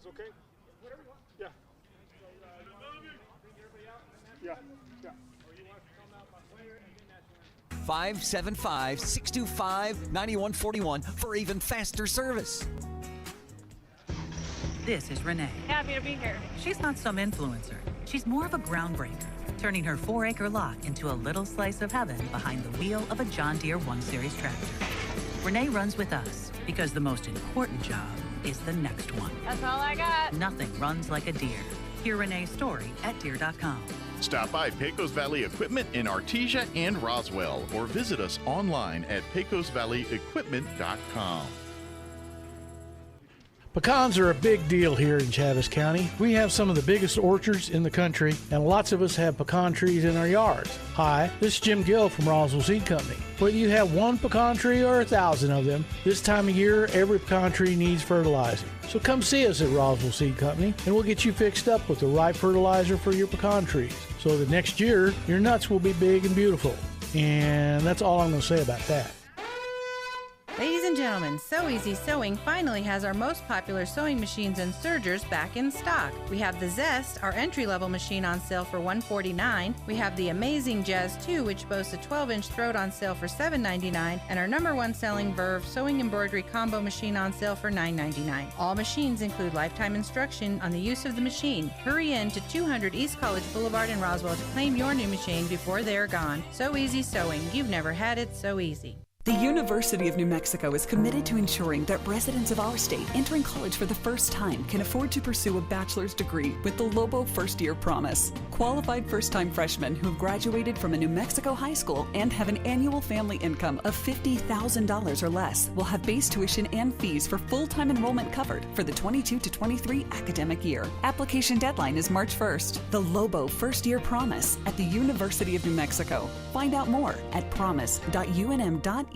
that's okay? Whatever you want. Yeah. So, you want to bring everybody out and then that's yeah. Or you want to come out by player and then that's 575-625-9141 for even faster service. This is Renee. Happy to be here. She's not some influencer. She's more of a groundbreaker, turning her 4-acre lot into a little slice of heaven behind the wheel of a John Deere 1 Series tractor. Renee runs with us because the most important job is the next one. That's all I got. Nothing runs like a Deere. Hear Renee's story at Deere.com. Stop by Pecos Valley Equipment in Artesia and Roswell or visit us online at pecosvalleyequipment.com. Pecans are a big deal here in Chaves County. We have some of the biggest orchards in the country, and lots of us have pecan trees in our yards. Hi, this is Jim Gill from Roswell Seed Company. Whether you have one pecan tree or 1,000 of them, this time of year, every pecan tree needs fertilizing. So come see us at Roswell Seed Company, and we'll get you fixed up with the right fertilizer for your pecan trees, so that next year, your nuts will be big and beautiful. And that's all I'm going to say about that. Ladies and gentlemen, So Easy Sewing finally has our most popular sewing machines and sergers back in stock. We have the Zest, our entry-level machine, on sale for $149. We have the Amazing Jazz 2, which boasts a 12-inch throat, on sale for $7.99, and our #1 selling Verve sewing embroidery combo machine on sale for $9.99. All machines include lifetime instruction on the use of the machine. Hurry in to 200 East College Boulevard in Roswell to claim your new machine before they're gone. So Easy Sewing. You've never had it so easy. The University of New Mexico is committed to ensuring that residents of our state entering college for the first time can afford to pursue a bachelor's degree with the Lobo First Year Promise. Qualified first-time freshmen who have graduated from a New Mexico high school and have an annual family income of $50,000 or less will have base tuition and fees for full-time enrollment covered for the 22 to 23 academic year. Application deadline is March 1st. The Lobo First Year Promise at the University of New Mexico. Find out more at promise.unm.edu.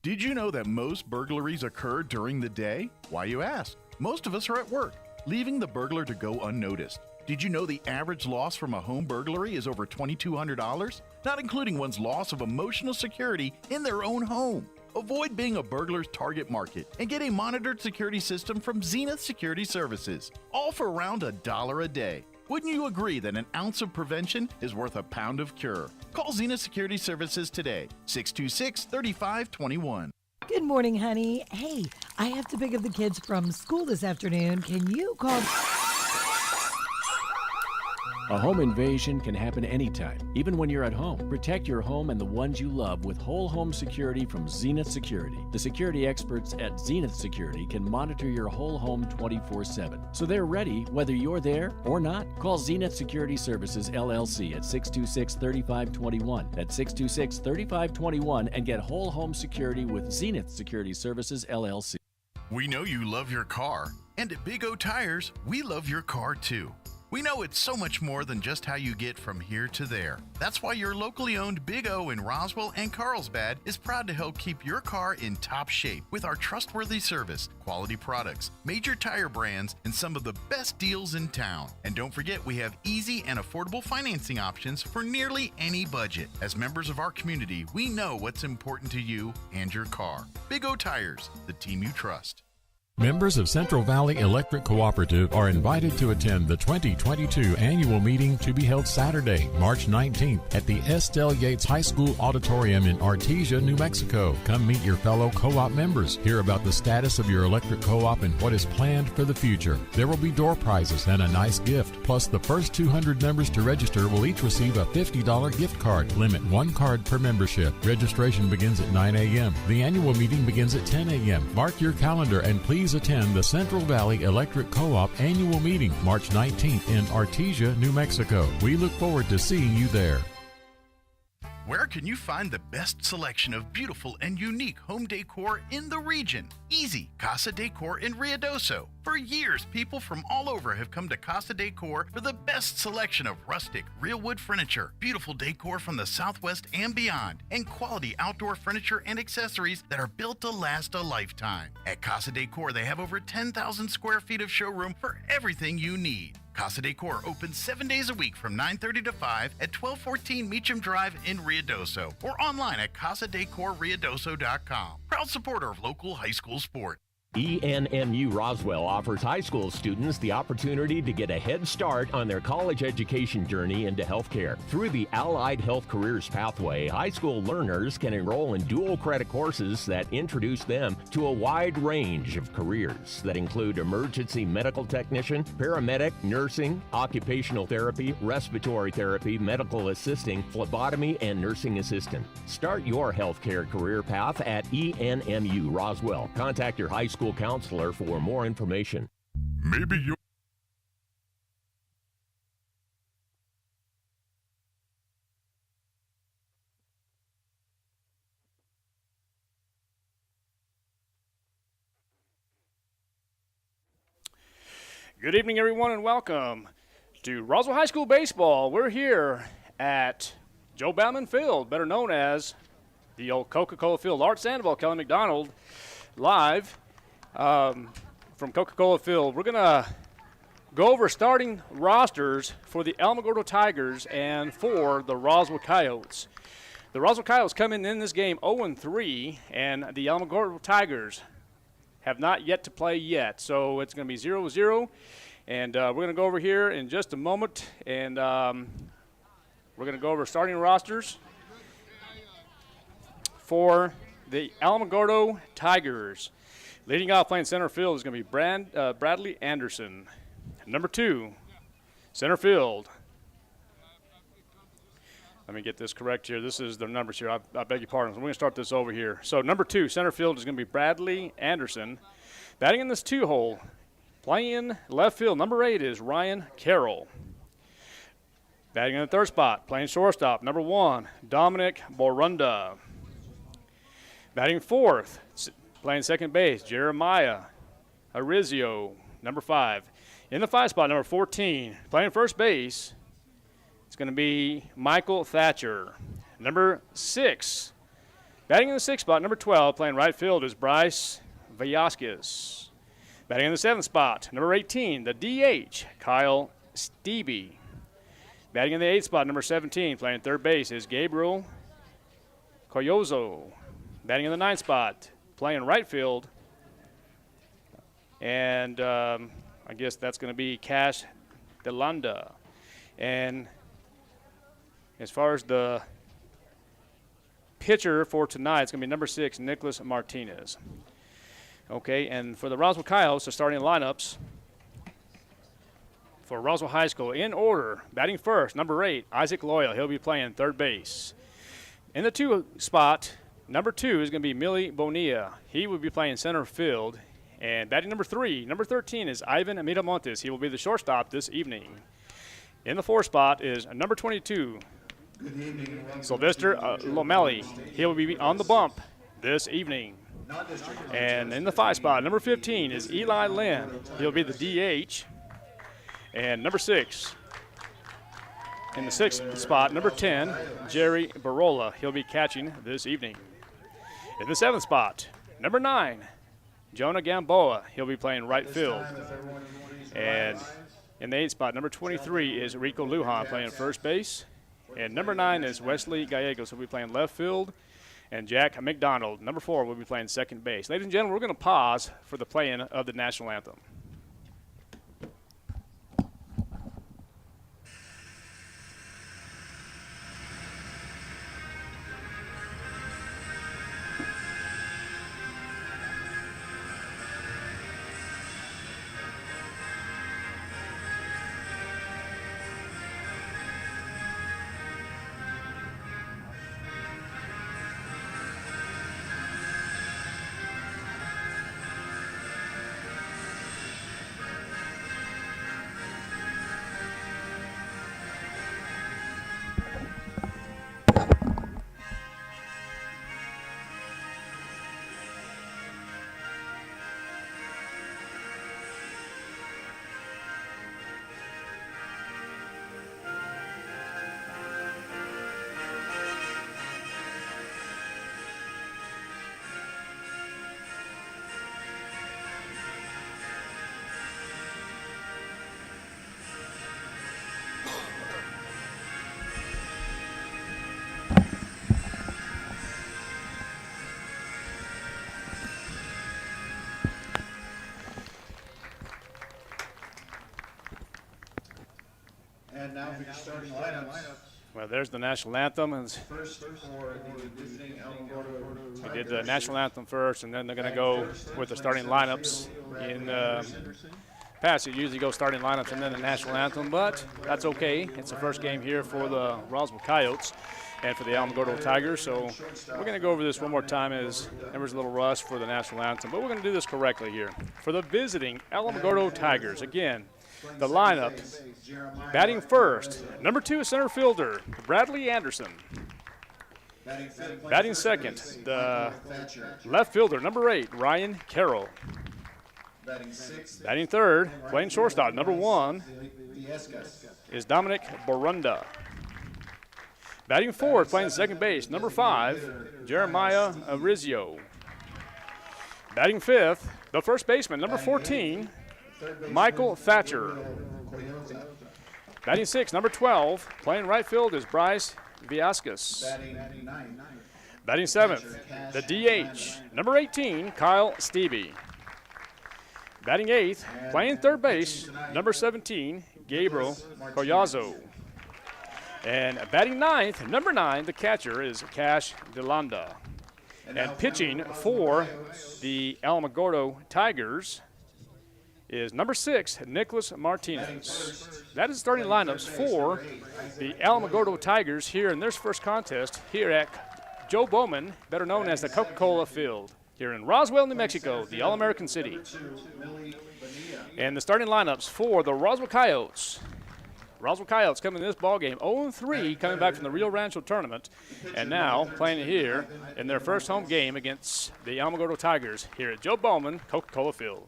Did you know that most burglaries occur during the day? Why, you ask? Most of us are at work, leaving the burglar to go unnoticed. Did you know the average loss from a home burglary is over $2,200? Not including one's loss of emotional security in their own home. Avoid being a burglar's target market and get a monitored security system from Zenith Security Services, all for around $1 a day. Wouldn't you agree that an ounce of prevention is worth a pound of cure? Call Zenith Security Services today, 626-3521. Good morning, honey. Hey, I have to pick up the kids from school this afternoon. Can you call... A home invasion can happen anytime, even when you're at home. Protect your home and the ones you love with whole home security from Zenith Security. The security experts at Zenith Security can monitor your whole home 24/7. So they're ready whether you're there or not. Call Zenith Security Services LLC at 626-3521. That's 626-3521 and get whole home security with Zenith Security Services LLC. We know you love your car, and at Big O Tires, we love your car too. We know it's so much more than just how you get from here to there. That's why your locally owned Big O in Roswell and Carlsbad is proud to help keep your car in top shape with our trustworthy service, quality products, major tire brands, and some of the best deals in town. And don't forget, we have easy and affordable financing options for nearly any budget. As members of our community, we know what's important to you and your car. Big O Tires, the team you trust. Members of Central Valley Electric Cooperative are invited to attend the 2022 annual meeting to be held Saturday, March 19th at the Estelle Yates High School Auditorium in Artesia, New Mexico. Come meet your fellow co-op members, hear about the status of your electric co-op and what is planned for the future. There will be door prizes and a nice gift. Plus, the first 200 members to register will each receive a $50 gift card. Limit one card per membership. Registration begins at 9 a.m. The annual meeting begins at 10 a.m. Mark your calendar and please attend the Central Valley Electric Co-op annual meeting March 19th in Artesia, New Mexico. We look forward to seeing you there. Where can you find the best selection of beautiful and unique home decor in the region? Easy, Casa Decor in Ruidoso. For years, people from all over have come to Casa Decor for the best selection of rustic, real wood furniture, beautiful decor from the Southwest and beyond, and quality outdoor furniture and accessories that are built to last a lifetime. At Casa Decor, they have over 10,000 square feet of showroom for everything you need. Casa Decor opens 7 days a week from 9:30 to 5 at 1214 Meacham Drive in Ruidoso or online at casadecorruidoso.com. Proud supporter of local high school sport. ENMU Roswell offers high school students the opportunity to get a head start on their college education journey into healthcare. Through the Allied Health Careers Pathway, high school learners can enroll in dual credit courses that introduce them to a wide range of careers that include emergency medical technician, paramedic, nursing, occupational therapy, respiratory therapy, medical assisting, phlebotomy, and nursing assistant. Start your healthcare career path at ENMU Roswell. Contact your high school counselor for more information. Maybe you. Good evening, everyone, and welcome to Roswell High School Baseball. We're here at Joe Bauman Field, better known as the old Coca-Cola Field. Art Sandoval, Kelly McDonald, live from Coca-Cola Field. We're going to go over starting rosters for the Alamogordo Tigers and for the Roswell Coyotes. The Roswell Coyotes come in this game 0-3, and the Alamogordo Tigers have not yet to play yet. So it's going to be 0-0, and we're going to go over here in just a moment, and we're going to go over starting rosters for the Alamogordo Tigers. Leading off playing center field is going to be Bradley Anderson. Number 2, center field. Let me get this correct here. This is the numbers here. I beg your pardon. So we're going to start this over here. So number 2, center field is going to be Bradley Anderson. Batting in this 2-hole, playing left field, number 8 is Ryan Carroll. Batting in the third spot, playing shortstop, number 1, Dominic Borunda. Batting fourth, playing second base, Jeremiah Arizio, number 5. In the 5 spot, number 14, playing first base, it's going to be Michael Thatcher. Number 6, batting in the 6th spot, number 12, playing right field is Bryce Villasquez. Batting in the 7th spot, number 18, the DH, Kyle Stevie. Batting in the 8th spot, number 17, playing third base is Gabriel Coyozo. Batting in the 9th spot, playing right field, and I guess that's going to be Cash DeLanda. And as far as the pitcher for tonight, it's going to be number 6, Nicholas Martinez. Okay, and for the Roswell Coyotes, the starting lineups for Roswell High School in order. Batting first, number 8, Isaac Loyal. He'll be playing third base. In the 2 spot, number 2 is going to be Millie Bonilla. He will be playing center field. And batting number 3, number 13 is Ivan Miramontes. He will be the shortstop this evening. In the 4 spot is number 22, Sylvester Lomeli. He will be on the bump this evening. And in the 5 spot, number 15 is Eli Lynn. He'll be the DH. And number 6, in the 6th spot, number 10, Jerry Barola. He'll be catching this evening. In the 7th spot, number 9, Jonah Gamboa. He'll be playing right field. And in the 8th spot, number 23 is Rico Lujan playing first base. And number 9 is Wesley Gallegos. He'll be playing left field. And Jack McDonald, number 4, will be playing second base. Ladies and gentlemen, we're going to pause for the playing of the national anthem. And now for your starting lineups. Well, there's the national anthem. And First for the visiting Alamogordo we did the national anthem first, and then they're going to go with the starting lineups. In past, it usually goes starting lineups and then the national anthem, but that's okay. It's the first game here for the Roswell Coyotes and for the Alamogordo Tigers. So we're going to go over this one more time as there was a little rush for the national anthem, but we're going to do this correctly here. For the visiting Alamogordo Tigers, again, the lineup, batting first, number 2 center fielder, Bradley Anderson. Batting second, the left fielder, number 8, Ryan Carroll. Batting third, playing shortstop, number 1, is Dominic Borunda. Batting fourth, playing second base, number 5, Jeremiah Arizio. Batting fifth, the first baseman, number 14, Michael Thatcher. Batting sixth, number 12, playing right field is Bryce Viascas. Batting seventh, the DH, number 18, Kyle Stevie. Batting eighth, playing third base, number 17, Gabriel Collazo. And batting ninth, number 9, the catcher is Cash DeLanda. And pitching for the Alamogordo Tigers is number 6, Nicholas Martinez. That is starting lineups for the Alamogordo Tigers here in their first contest here at Joe Bauman, better known as the Coca-Cola Field, here in Roswell, New Mexico, the All-American City. And the starting lineups for the Roswell Coyotes. Roswell Coyotes coming in this ballgame 0-3, coming back from the Rio Rancho tournament, and now playing here in their first home game against the Alamogordo Tigers here at Joe Bauman Coca-Cola Field.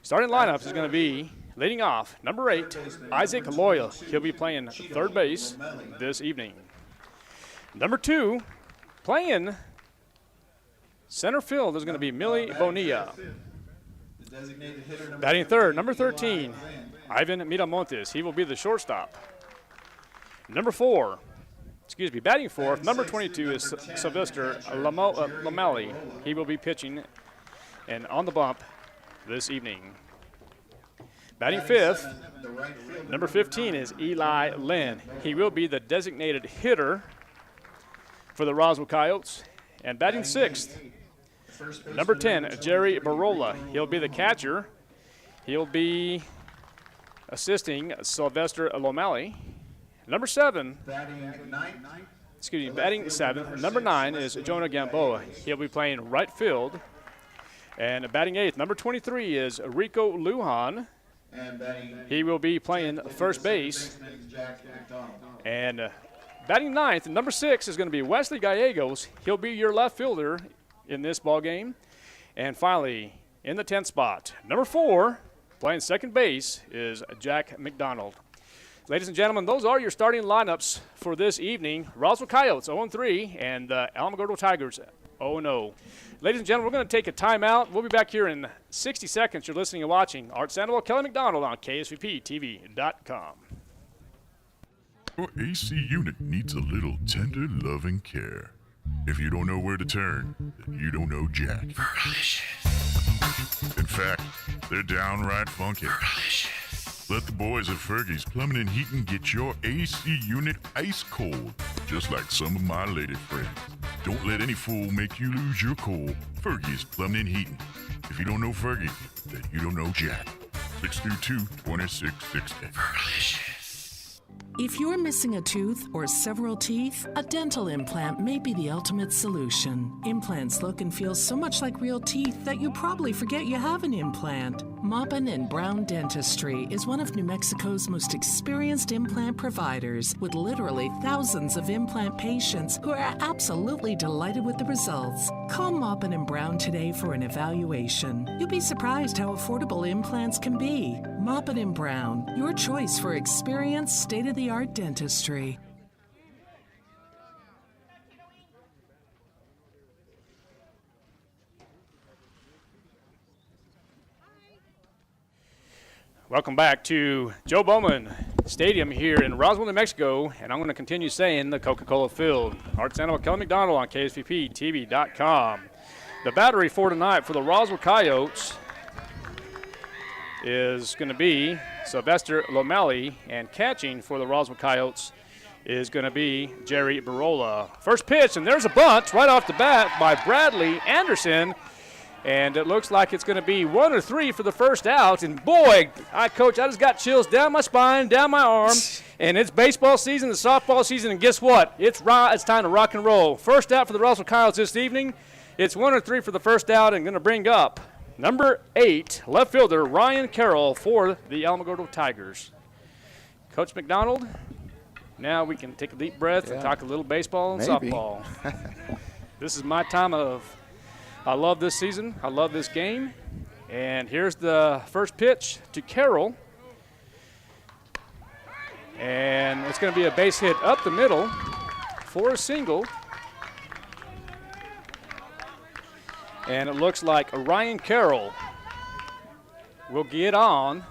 Starting lineup is going to be leading off number 8, Isaac Loyal. He'll be playing third base this evening. Number 2, playing center field is going to be Millie Bonilla. Batting third, number 13, Ivan Miramontes. He will be the shortstop. Batting fourth, number 22 is Sylvester Lamali. He will be pitching and on the bump this evening. Batting fifth, number 15 is Eli Lynn. He will be the designated hitter for the Roswell Coyotes. And batting sixth, number 10, Jerry Barola. He'll be the catcher. He'll be assisting Sylvester Lomali. Number 7, batting 7, number 9 is Jonah Gamboa. He'll be playing right field. And batting 8th, number 23 is Rico Lujan. He will be playing first base. And batting 9th, number 6 is going to be Wesley Gallegos. He'll be your left fielder in this ball game. And finally, in the 10th spot, number 4, playing second base is Jack McDonald. Ladies and gentlemen, those are your starting lineups for this evening. Roswell Coyotes 0-3 and the Alamogordo Tigers 0-0. Ladies and gentlemen, we're going to take a timeout. We'll be back here in 60 seconds. You're listening and watching Art Sandoval, Kelly McDonald on KSVPTV.com. Your AC unit needs a little tender loving care. If you don't know where to turn, then you don't know Jack. In fact, they're downright funky. Let the boys at Fergie's Plumbing and Heating get your AC unit ice cold, just like some of my lady friends. Don't let any fool make you lose your cool. Fergie's Plumbing and Heating. If you don't know Fergie, then you don't know Jack. 622-2660. If you're missing a tooth or several teeth, a dental implant may be the ultimate solution. Implants look and feel so much like real teeth that you probably forget you have an implant. Maupin & Brown Dentistry is one of New Mexico's most experienced implant providers, with literally thousands of implant patients who are absolutely delighted with the results. Call Maupin & Brown today for an evaluation. You'll be surprised how affordable implants can be. Maupin & Brown, your choice for experienced, state-of-the-art dentistry. Welcome back to Joe Bauman Stadium here in Roswell, New Mexico, and I'm going to continue saying the Coca-Cola Field. Art Sandoval, Kelly McDonald on KSVPTV.com. The battery for tonight for the Roswell Coyotes is going to be Sylvester Lomeli, and catching for the Roswell Coyotes is going to be Jerry Barola. First pitch, and there's a bunt right off the bat by Bradley Anderson, and it looks like it's going to be 1 or 3 for the first out. And boy, Coach, I just got chills down my spine, down my arm, and it's baseball season, the softball season, and guess what? It's time to rock and roll. First out for the Roswell Coyotes this evening. It's 1 or 3 for the first out, and going to bring up number 8, left fielder Ryan Carroll for the Alamogordo Tigers. Coach McDonald, now we can take a deep breath and talk a little baseball and softball. This is my time I love this season. I love this game. And here's the first pitch to Carroll. And it's going to be a base hit up the middle for a single. And it looks like Ryan Carroll will get on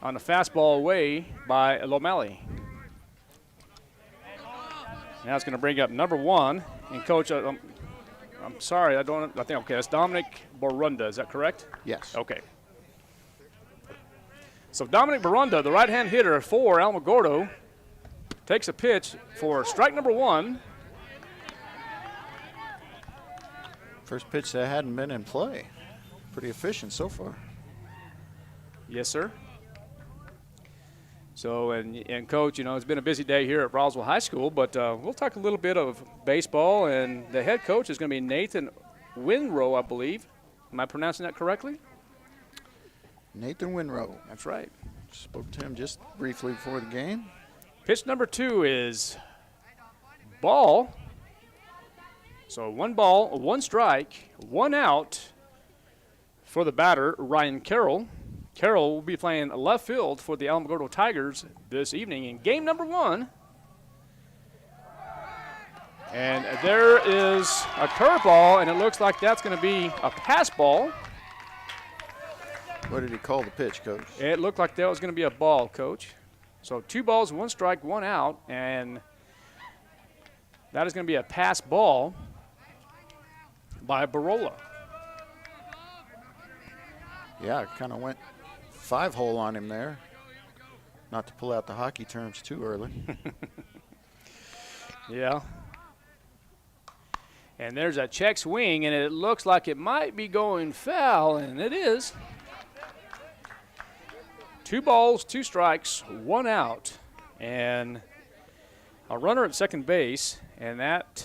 a fastball away by Lomeli. Now it's going to bring up number 1. And Coach, I'm sorry, I think, okay, that's Dominic Borunda. Is that correct? Yes. Okay. So Dominic Borunda, the right-hand hitter for Alamogordo, takes a pitch for strike number 1. First pitch that hadn't been in play. Pretty efficient so far. Yes, sir. So, and Coach, it's been a busy day here at Roswell High School, but we'll talk a little bit of baseball, and the head coach is going to be Nathan Winrow, I believe. Am I pronouncing that correctly? Nathan Winrow. That's right. Spoke to him just briefly before the game. Pitch number 2 is ball. So 1 ball, 1 strike, 1 out for the batter, Ryan Carroll. Carroll will be playing left field for the Alamogordo Tigers this evening in game number 1. And there is a curveball, and it looks like that's going to be a pass ball. What did he call the pitch, Coach? It looked like that was going to be a ball, Coach. So 2 balls, 1 strike, 1 out, and that is going to be a pass ball by Barola. Yeah, kind of went 5-hole on him there. Not to pull out the hockey terms too early. Yeah. And there's a check swing, and it looks like it might be going foul, and it is. 2 balls, 2 strikes, 1 out, and a runner at second base, and that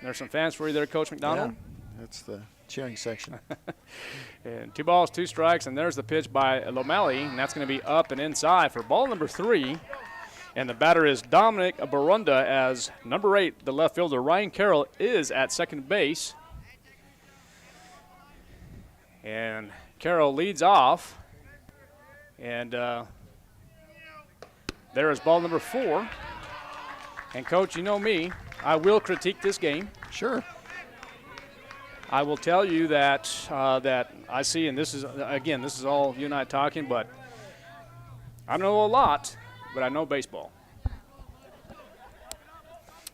there's some fans for you there, Coach McDonald. Yeah, that's the cheering section. And 2 balls, 2 strikes, and there's the pitch by Lomeli, and that's going to be up and inside for ball number 3. And the batter is Dominic Barunda, as number 8, the left fielder, Ryan Carroll, is at second base. And Carroll leads off. And there is ball number 4. And, Coach, you know me, I will critique this game. Sure. I will tell you that that I see, and this is, again, this is all you and I talking, but I know a lot, but I know baseball.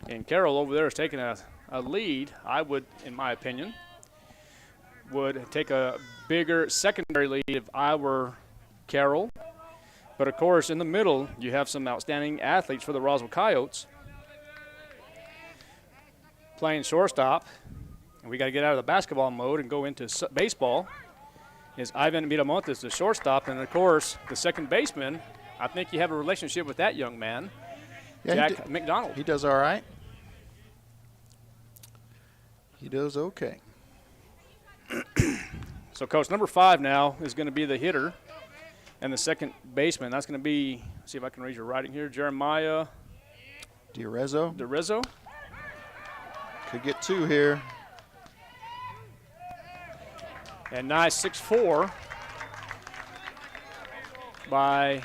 And Carroll over there is taking a lead. I would, in my opinion, would take a bigger secondary lead if I were Carroll. But, of course, in the middle, you have some outstanding athletes for the Roswell Coyotes. Playing shortstop, and we got to get out of the basketball mode and go into baseball, is Ivan Miramontes, the shortstop, and, of course, the second baseman. I think you have a relationship with that young man, yeah, Jack McDonald. He does all right. He does okay. So, Coach, number 5 now is going to be the hitter and the second baseman. That's going to be, let's see if I can read your writing here, Jeremiah Durizzo. Could get 2 here. And nice 6'4" by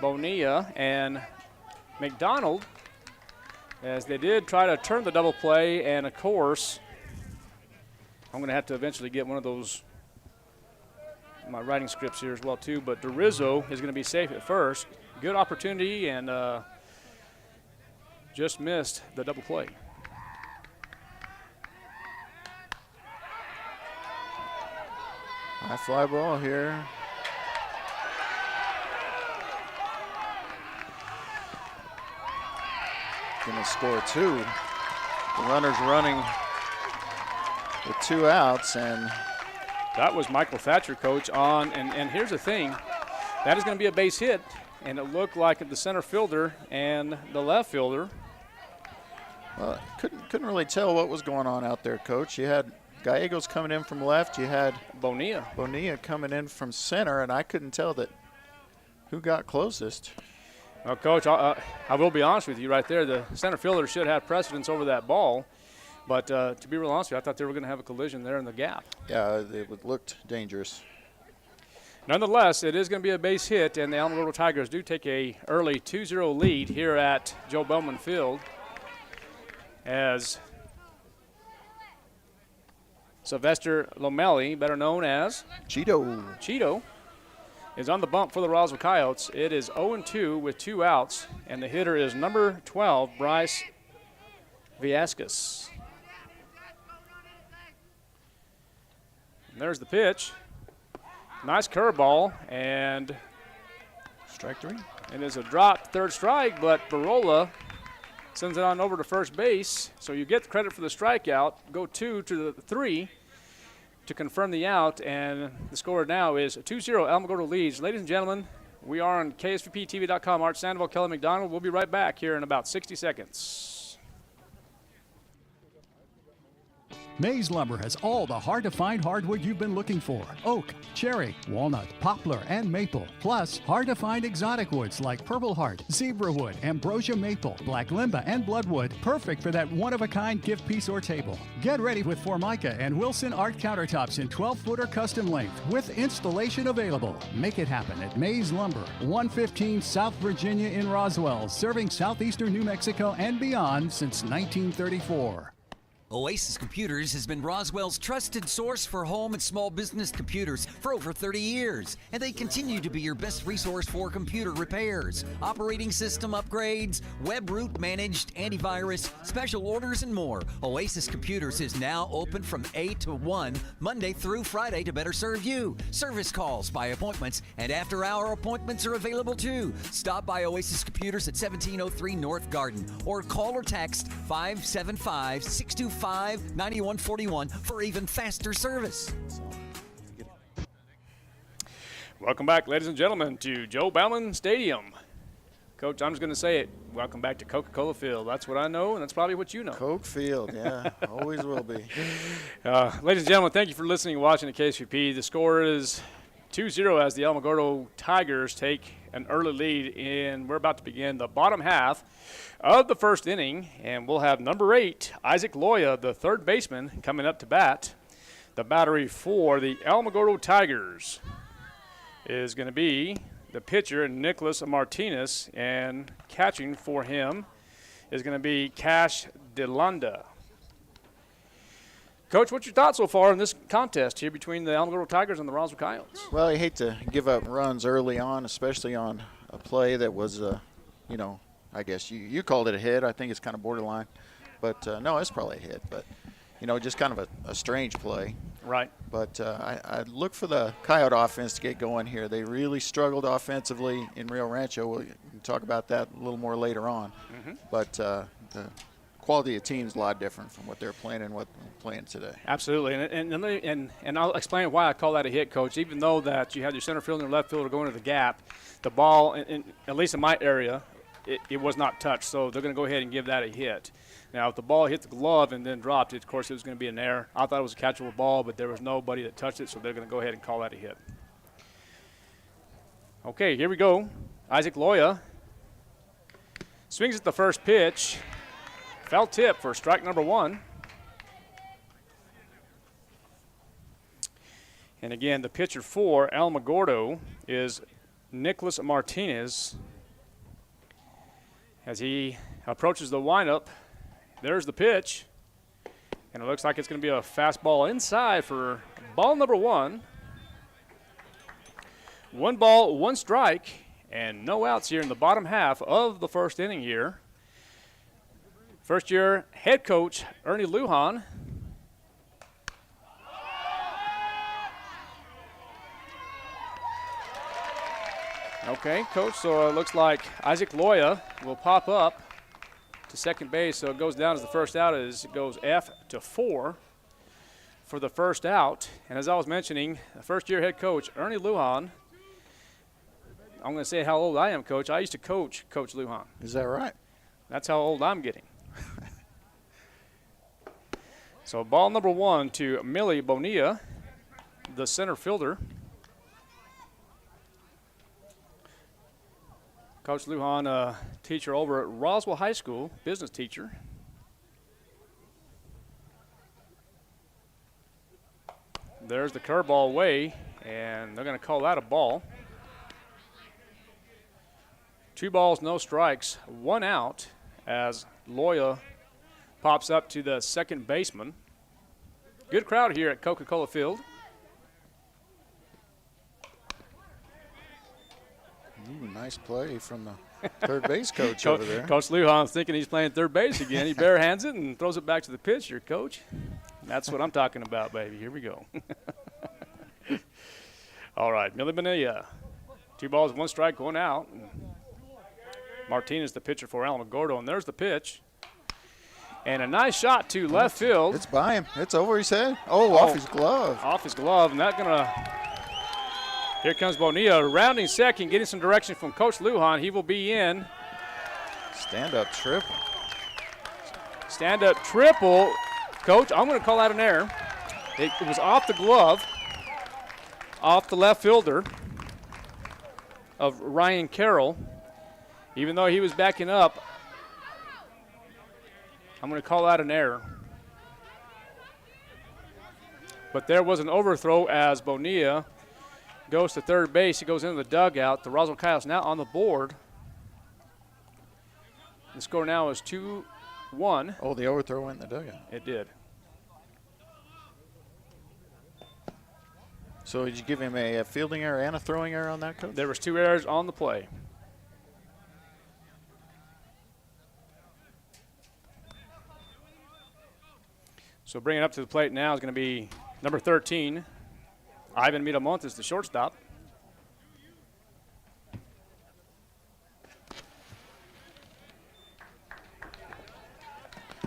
Bonilla and McDonald, as they did try to turn the double play. And, of course, I'm going to have to eventually get one of those, my writing scripts here as well, too. But Durizzo is going to be safe at first. Good opportunity, and just missed the double play. High fly ball here. Gonna score 2. The runner's running with 2 outs, and that was Michael Thatcher, coach, on. And here's the thing. That is going to be a base hit, and it looked like the center fielder and the left fielder. Well, couldn't really tell what was going on out there, Coach. You had Gallegos coming in from left. You had Bonilla coming in from center, and I couldn't tell who got closest. Well, Coach, I will be honest with you right there. The center fielder should have precedence over that ball. But to be real honest with you, I thought they were going to have a collision there in the gap. Yeah, it looked dangerous. Nonetheless, it is going to be a base hit, and the Alamogordo Tigers do take a early 2-0 lead here at Joe Bauman Field as Sylvester Lomeli, better known as Cheeto, is on the bump for the Roswell Coyotes. It is 0-2 with 2 outs, and the hitter is number 12, Bryce Viascas. And there's the pitch. Nice curveball, and strike 3. It is a drop, 3rd strike, but Barola sends it on over to first base. So you get the credit for the strikeout. Go 2 to the 3 to confirm the out, and the score now is 2-0. Alamogordo leads. Ladies and gentlemen, we are on KSVPTV.com. Art Sandoval, Kelly McDonald. We'll be right back here in about 60 seconds. Mays Lumber has all the hard-to-find hardwood you've been looking for. Oak, cherry, walnut, poplar, and maple. Plus, hard-to-find exotic woods like purple heart, zebra wood, ambrosia maple, black limba, and bloodwood. Perfect for that one-of-a-kind gift piece or table. Get ready with Formica and Wilson Art countertops in 12-footer custom length with installation available. Make it happen at Mays Lumber, 115 South Virginia in Roswell, serving southeastern New Mexico and beyond since 1934. Oasis Computers has been Roswell's trusted source for home and small business computers for over 30 years, and they continue to be your best resource for computer repairs, operating system upgrades, web root managed, antivirus, special orders, and more. Oasis Computers is now open from 8 to 1, Monday through Friday to better serve you. Service calls by appointments and after-hour appointments are available too. Stop by Oasis Computers at 1703 North Garden or call or text 575-625-9141 for even faster service. Welcome back, ladies and gentlemen, to Joe Bauman Stadium. Coach, I'm just going to say it. Welcome back to Coca-Cola Field. That's what I know, and that's probably what you know. Coke Field, yeah, always will be. Ladies and gentlemen, thank you for listening and watching the KSVP. The score is 2-0 as the Alamogordo Tigers take an early lead, and we're about to begin the bottom half of the first inning, and we'll have number 8, Isaac Loya, the third baseman, coming up to bat. The battery for the Alamogordo Tigers is going to be the pitcher, Nicholas Martinez, and catching for him is going to be Cash DeLanda. Coach, what's your thoughts so far in this contest here between the Alamogordo Tigers and the Roswell Coyotes? Well, I hate to give up runs early on, especially on a play that was, I guess you called it a hit. I think it's kind of borderline. But, no, it's probably a hit. But, just kind of a strange play. Right. But I look for the Coyote offense to get going here. They really struggled offensively in Rio Rancho. We'll talk about that a little more later on. Mm-hmm. But the quality of team is a lot different from what they're playing and what they're playing today. Absolutely, and I'll explain why I call that a hit, Coach. Even though that you have your center fielder and left fielder going to the gap, the ball, at least in my area, it was not touched, so they're going to go ahead and give that a hit. Now, if the ball hit the glove and then dropped, of course, it was going to be an error. I thought it was a catchable ball, but there was nobody that touched it, so they're going to go ahead and call that a hit. Okay, here we go. Isaac Loya swings at the first pitch. Foul tip for strike number 1. And again, the pitcher for Alamogordo is Nicholas Martinez. As he approaches the windup, there's the pitch. And it looks like it's going to be a fastball inside for ball number 1. 1 ball, 1 strike, and no outs here in the bottom half of the first inning here. First-year head coach Ernie Lujan. Okay, coach, so it looks like Isaac Loya will pop up to second base, so it goes down as the first out. It goes F to 4 for the first out. And as I was mentioning, the first-year head coach Ernie Lujan. I'm going to say how old I am, Coach. I used to coach Coach Lujan. Is that right? That's how old I'm getting. So ball number 1 to Millie Bonilla, the center fielder. Coach Lujan, a teacher over at Roswell High School, business teacher. There's the curveball away, and they're going to call that a ball. 2 balls, no strikes, 1 out as Loya pops up to the second baseman. Good crowd here at Coca-Cola Field. Ooh, nice play from the third base coach over there. Coach Lujan's thinking he's playing third base again. He barehands it and throws it back to the pitcher, Coach. That's what I'm talking about, baby. Here we go. All right, Millie Bonilla. 2 balls, 1 strike, 1 out. Martinez, the pitcher for Alamogordo, and there's the pitch. And a nice shot to left field. It's by him. It's over his head. Oh, off his glove. Off his glove, and that's going to – here comes Bonilla, rounding second, getting some direction from Coach Lujan. He will be in. Stand-up triple. Stand-up triple. Coach, I'm going to call that an error. It was off the glove, off the left fielder of Ryan Carroll. Even though he was backing up, I'm going to call that an error. But there was an overthrow as Bonilla goes to third base. He goes into the dugout. The Roswell Coyotes now on the board. The score now is 2-1. Oh, the overthrow went in the dugout. It did. So did you give him a fielding error and a throwing error on that, Coach? There was 2 errors on the play. So bringing it up to the plate now is going to be number 13, Ivan Miramontes, the shortstop.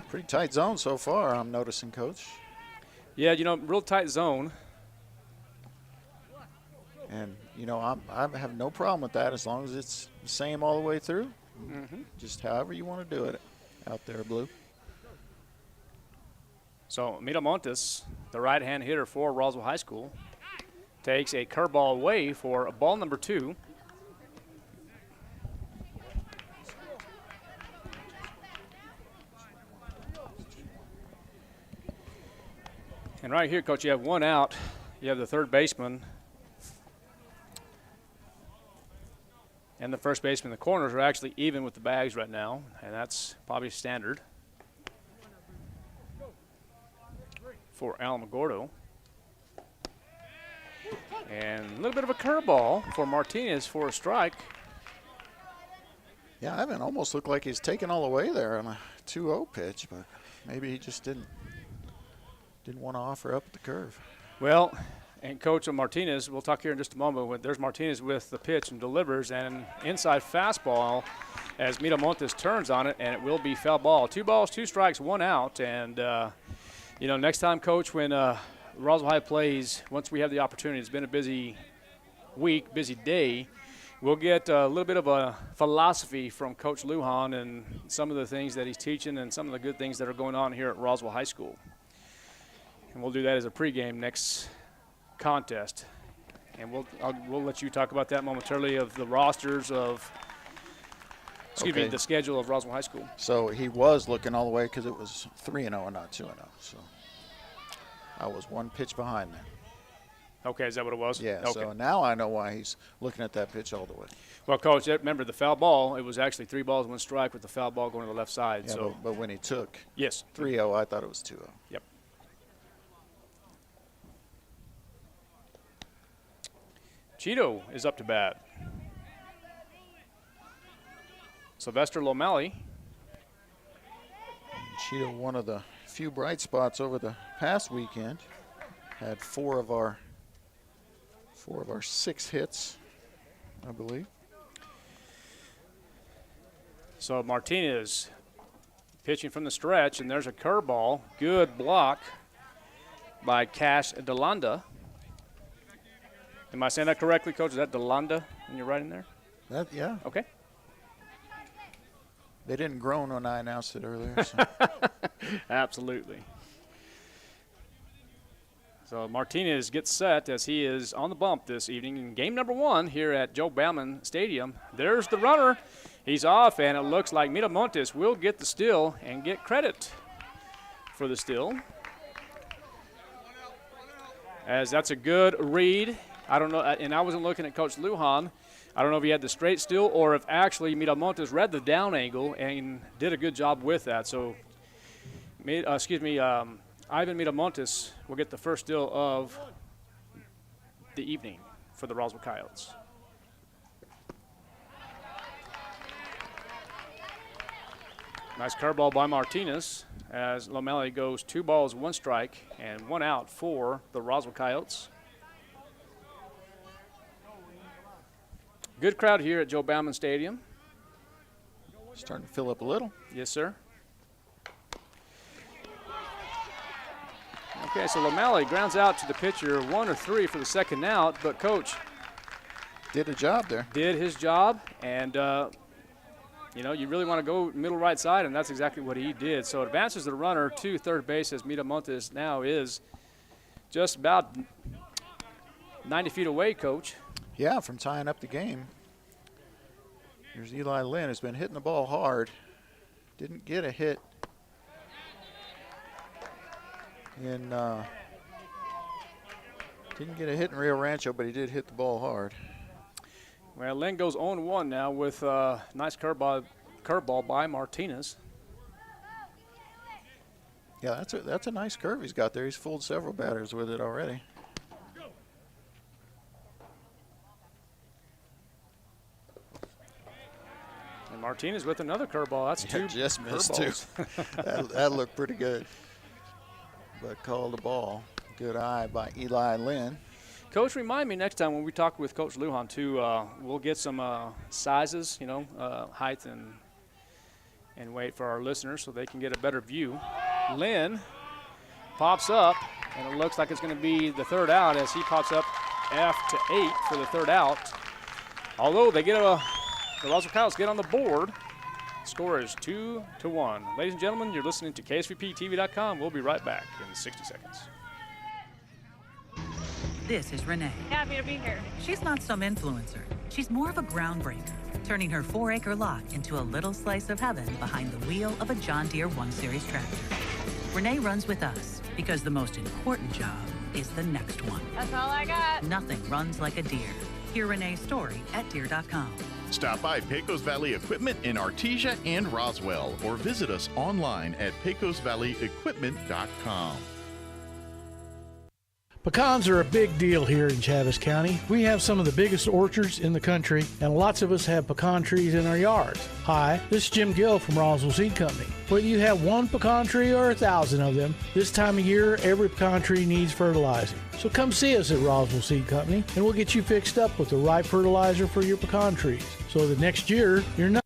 Pretty tight zone so far, I'm noticing, Coach. Yeah, you know, real tight zone. And, you know, I have no problem with that as long as it's the same all the way through. Just however you want to do it out there, Blue. So Miramontes, the right-hand hitter for Roswell High School, takes a curveball away for ball number 2. And right here, Coach, you have 1 out. You have the third baseman and the first baseman. The corners are actually even with the bags right now, and that's probably standard for Alamogordo. And a little bit of a curveball for Martinez for a strike. Yeah, Ivan almost looked like he's taken all the way there on a 2-0 pitch, but maybe he just didn't want to offer up at the curve. Well, and Coach Martinez, we'll talk here in just a moment. There's Martinez with the pitch and delivers, and an inside fastball as Miramontes turns on it, and it will be foul ball. 2 balls, 2 strikes, 1 out, and you know, next time, Coach, when Roswell High plays, once we have the opportunity, it's been a busy week, busy day, we'll get a little bit of a philosophy from Coach Lujan and some of the things that he's teaching and some of the good things that are going on here at Roswell High School. And we'll do that as a pregame next contest. And we'll let you talk about that momentarily of the rosters of, the schedule of Roswell High School. So he was looking all the way because it was 3-0 and not 2-0. So I was 1 pitch behind there. Okay, is that what it was? Yeah, okay. So now I know why he's looking at that pitch all the way. Well, Coach, remember the foul ball, it was actually 3 balls, 1 strike with the foul ball going to the left side. Yeah, so, but when he took 3-0, I thought it was 2-0. Yep. Cheeto is up to bat. Sylvester Lomeli. Cheetah, one of the few bright spots over the past weekend, had four of our 6 hits, I believe. So Martinez pitching from the stretch, and there's a curveball. Good block by Cash DeLanda. Am I saying that correctly, Coach? Is that DeLanda when you're writing there? Yeah. Okay. They didn't groan when I announced it earlier. So. Absolutely. So Martinez gets set as he is on the bump this evening in game number 1 here at Joe Bauman Stadium. There's the runner. He's off, and it looks like Miramontes will get the steal and get credit for the steal. As that's a good read. I don't know, and I wasn't looking at Coach Lujan. I don't know if he had the straight steal or if actually Miramontes read the down angle and did a good job with that. So, Ivan Miramontes will get the first steal of the evening for the Roswell Coyotes. Nice curveball by Martinez as Lomeli goes 2 balls, 1 strike, and 1 out for the Roswell Coyotes. Good crowd here at Joe Bauman Stadium. Starting to fill up a little. Yes, sir. Okay, so Lomeli grounds out to the pitcher, 1 or 3 for the second out, but Coach did a job there. Did his job, and you really want to go middle right side, and that's exactly what he did. So it advances the runner to third base as Miramontes now is just about 90 feet away, Coach. Yeah, from tying up the game. Here's Eli Lynn, who's been hitting the ball hard. Didn't get a hit in Rio Rancho, but he did hit the ball hard. Well, Lynn goes 0-1 now with a nice curveball by Martinez. Yeah, that's a nice curve he's got there. He's fooled several batters with it already. And Martinez with another curveball. That's 2 just missed curveballs. 2. that looked pretty good, but called the ball. Good eye by Eli Lynn. Coach, remind me next time when we talk with Coach Lujan too. We'll get some sizes, height and weight for our listeners so they can get a better view. Lynn pops up, and it looks like it's going to be the third out as he pops up F to 8 for the third out. Although they get the Roswell Coyotes get on the board. Score is 2-1. Ladies and gentlemen, you're listening to KSVPTV.com. We'll be right back in 60 seconds. This is Renee. Happy to be here. She's not some influencer. She's more of a groundbreaker, turning her 4-acre lot into a little slice of heaven behind the wheel of a John Deere 1 Series tractor. Renee runs with us because the most important job is the next one. That's all I got. Nothing runs like a Deere. Hear Renee's story at Deere.com. Stop by Pecos Valley Equipment in Artesia and Roswell, or visit us online at pecosvalleyequipment.com. Pecans are a big deal here in Chaves County. We have some of the biggest orchards in the country, and lots of us have pecan trees in our yards. Hi, this is Jim Gill from Roswell Seed Company. Whether you have 1 pecan tree or 1,000 of them, this time of year, every pecan tree needs fertilizing. So come see us at Roswell Seed Company, and we'll get you fixed up with the right fertilizer for your pecan trees, so that next year, you're not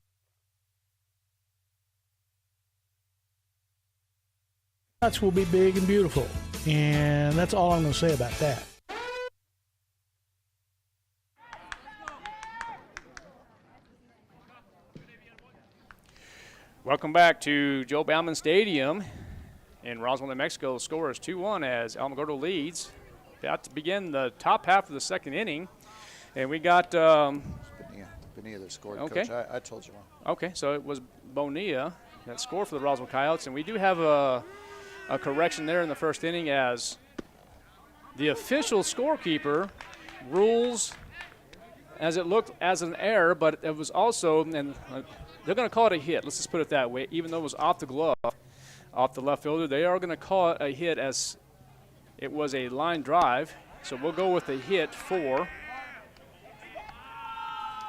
nuts will be big and beautiful. And that's all I'm going to say about that. Welcome back to Joe Bauman Stadium in Roswell, New Mexico. The score is 2-1 as Alamogordo leads. About to begin the top half of the second inning. And we got Bonilla that scored, okay. Coach. I told you wrong. Okay, so it was Bonilla that scored for the Roswell Coyotes. And we do have a correction there in the first inning as the official scorekeeper rules as it looked as an error, but it was also, and they're going to call it a hit. Let's just put it that way. Even though it was off the glove, off the left fielder, they are going to call it a hit as it was a line drive. So we'll go with a hit for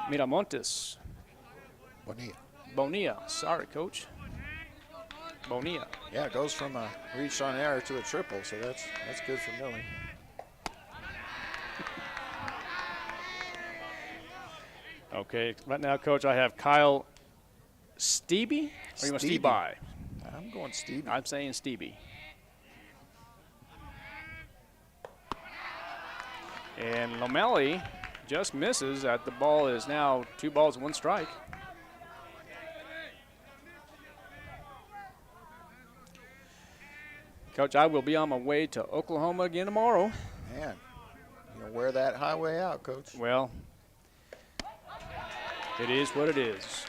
Miramontes. Bonilla. Bonilla. Sorry, Coach. Bonilla. Yeah, it goes from a reach on error to a triple, so that's good for Millie. Okay, right now, Coach, I have Kyle Stevie. Or you want Stevie? I'm going Stevie. I'm saying Stevie. And Lomeli just misses at the ball is now 2 balls, 1 strike. Coach, I will be on my way to Oklahoma again tomorrow. Man, wear that highway out, Coach. Well, it is what it is.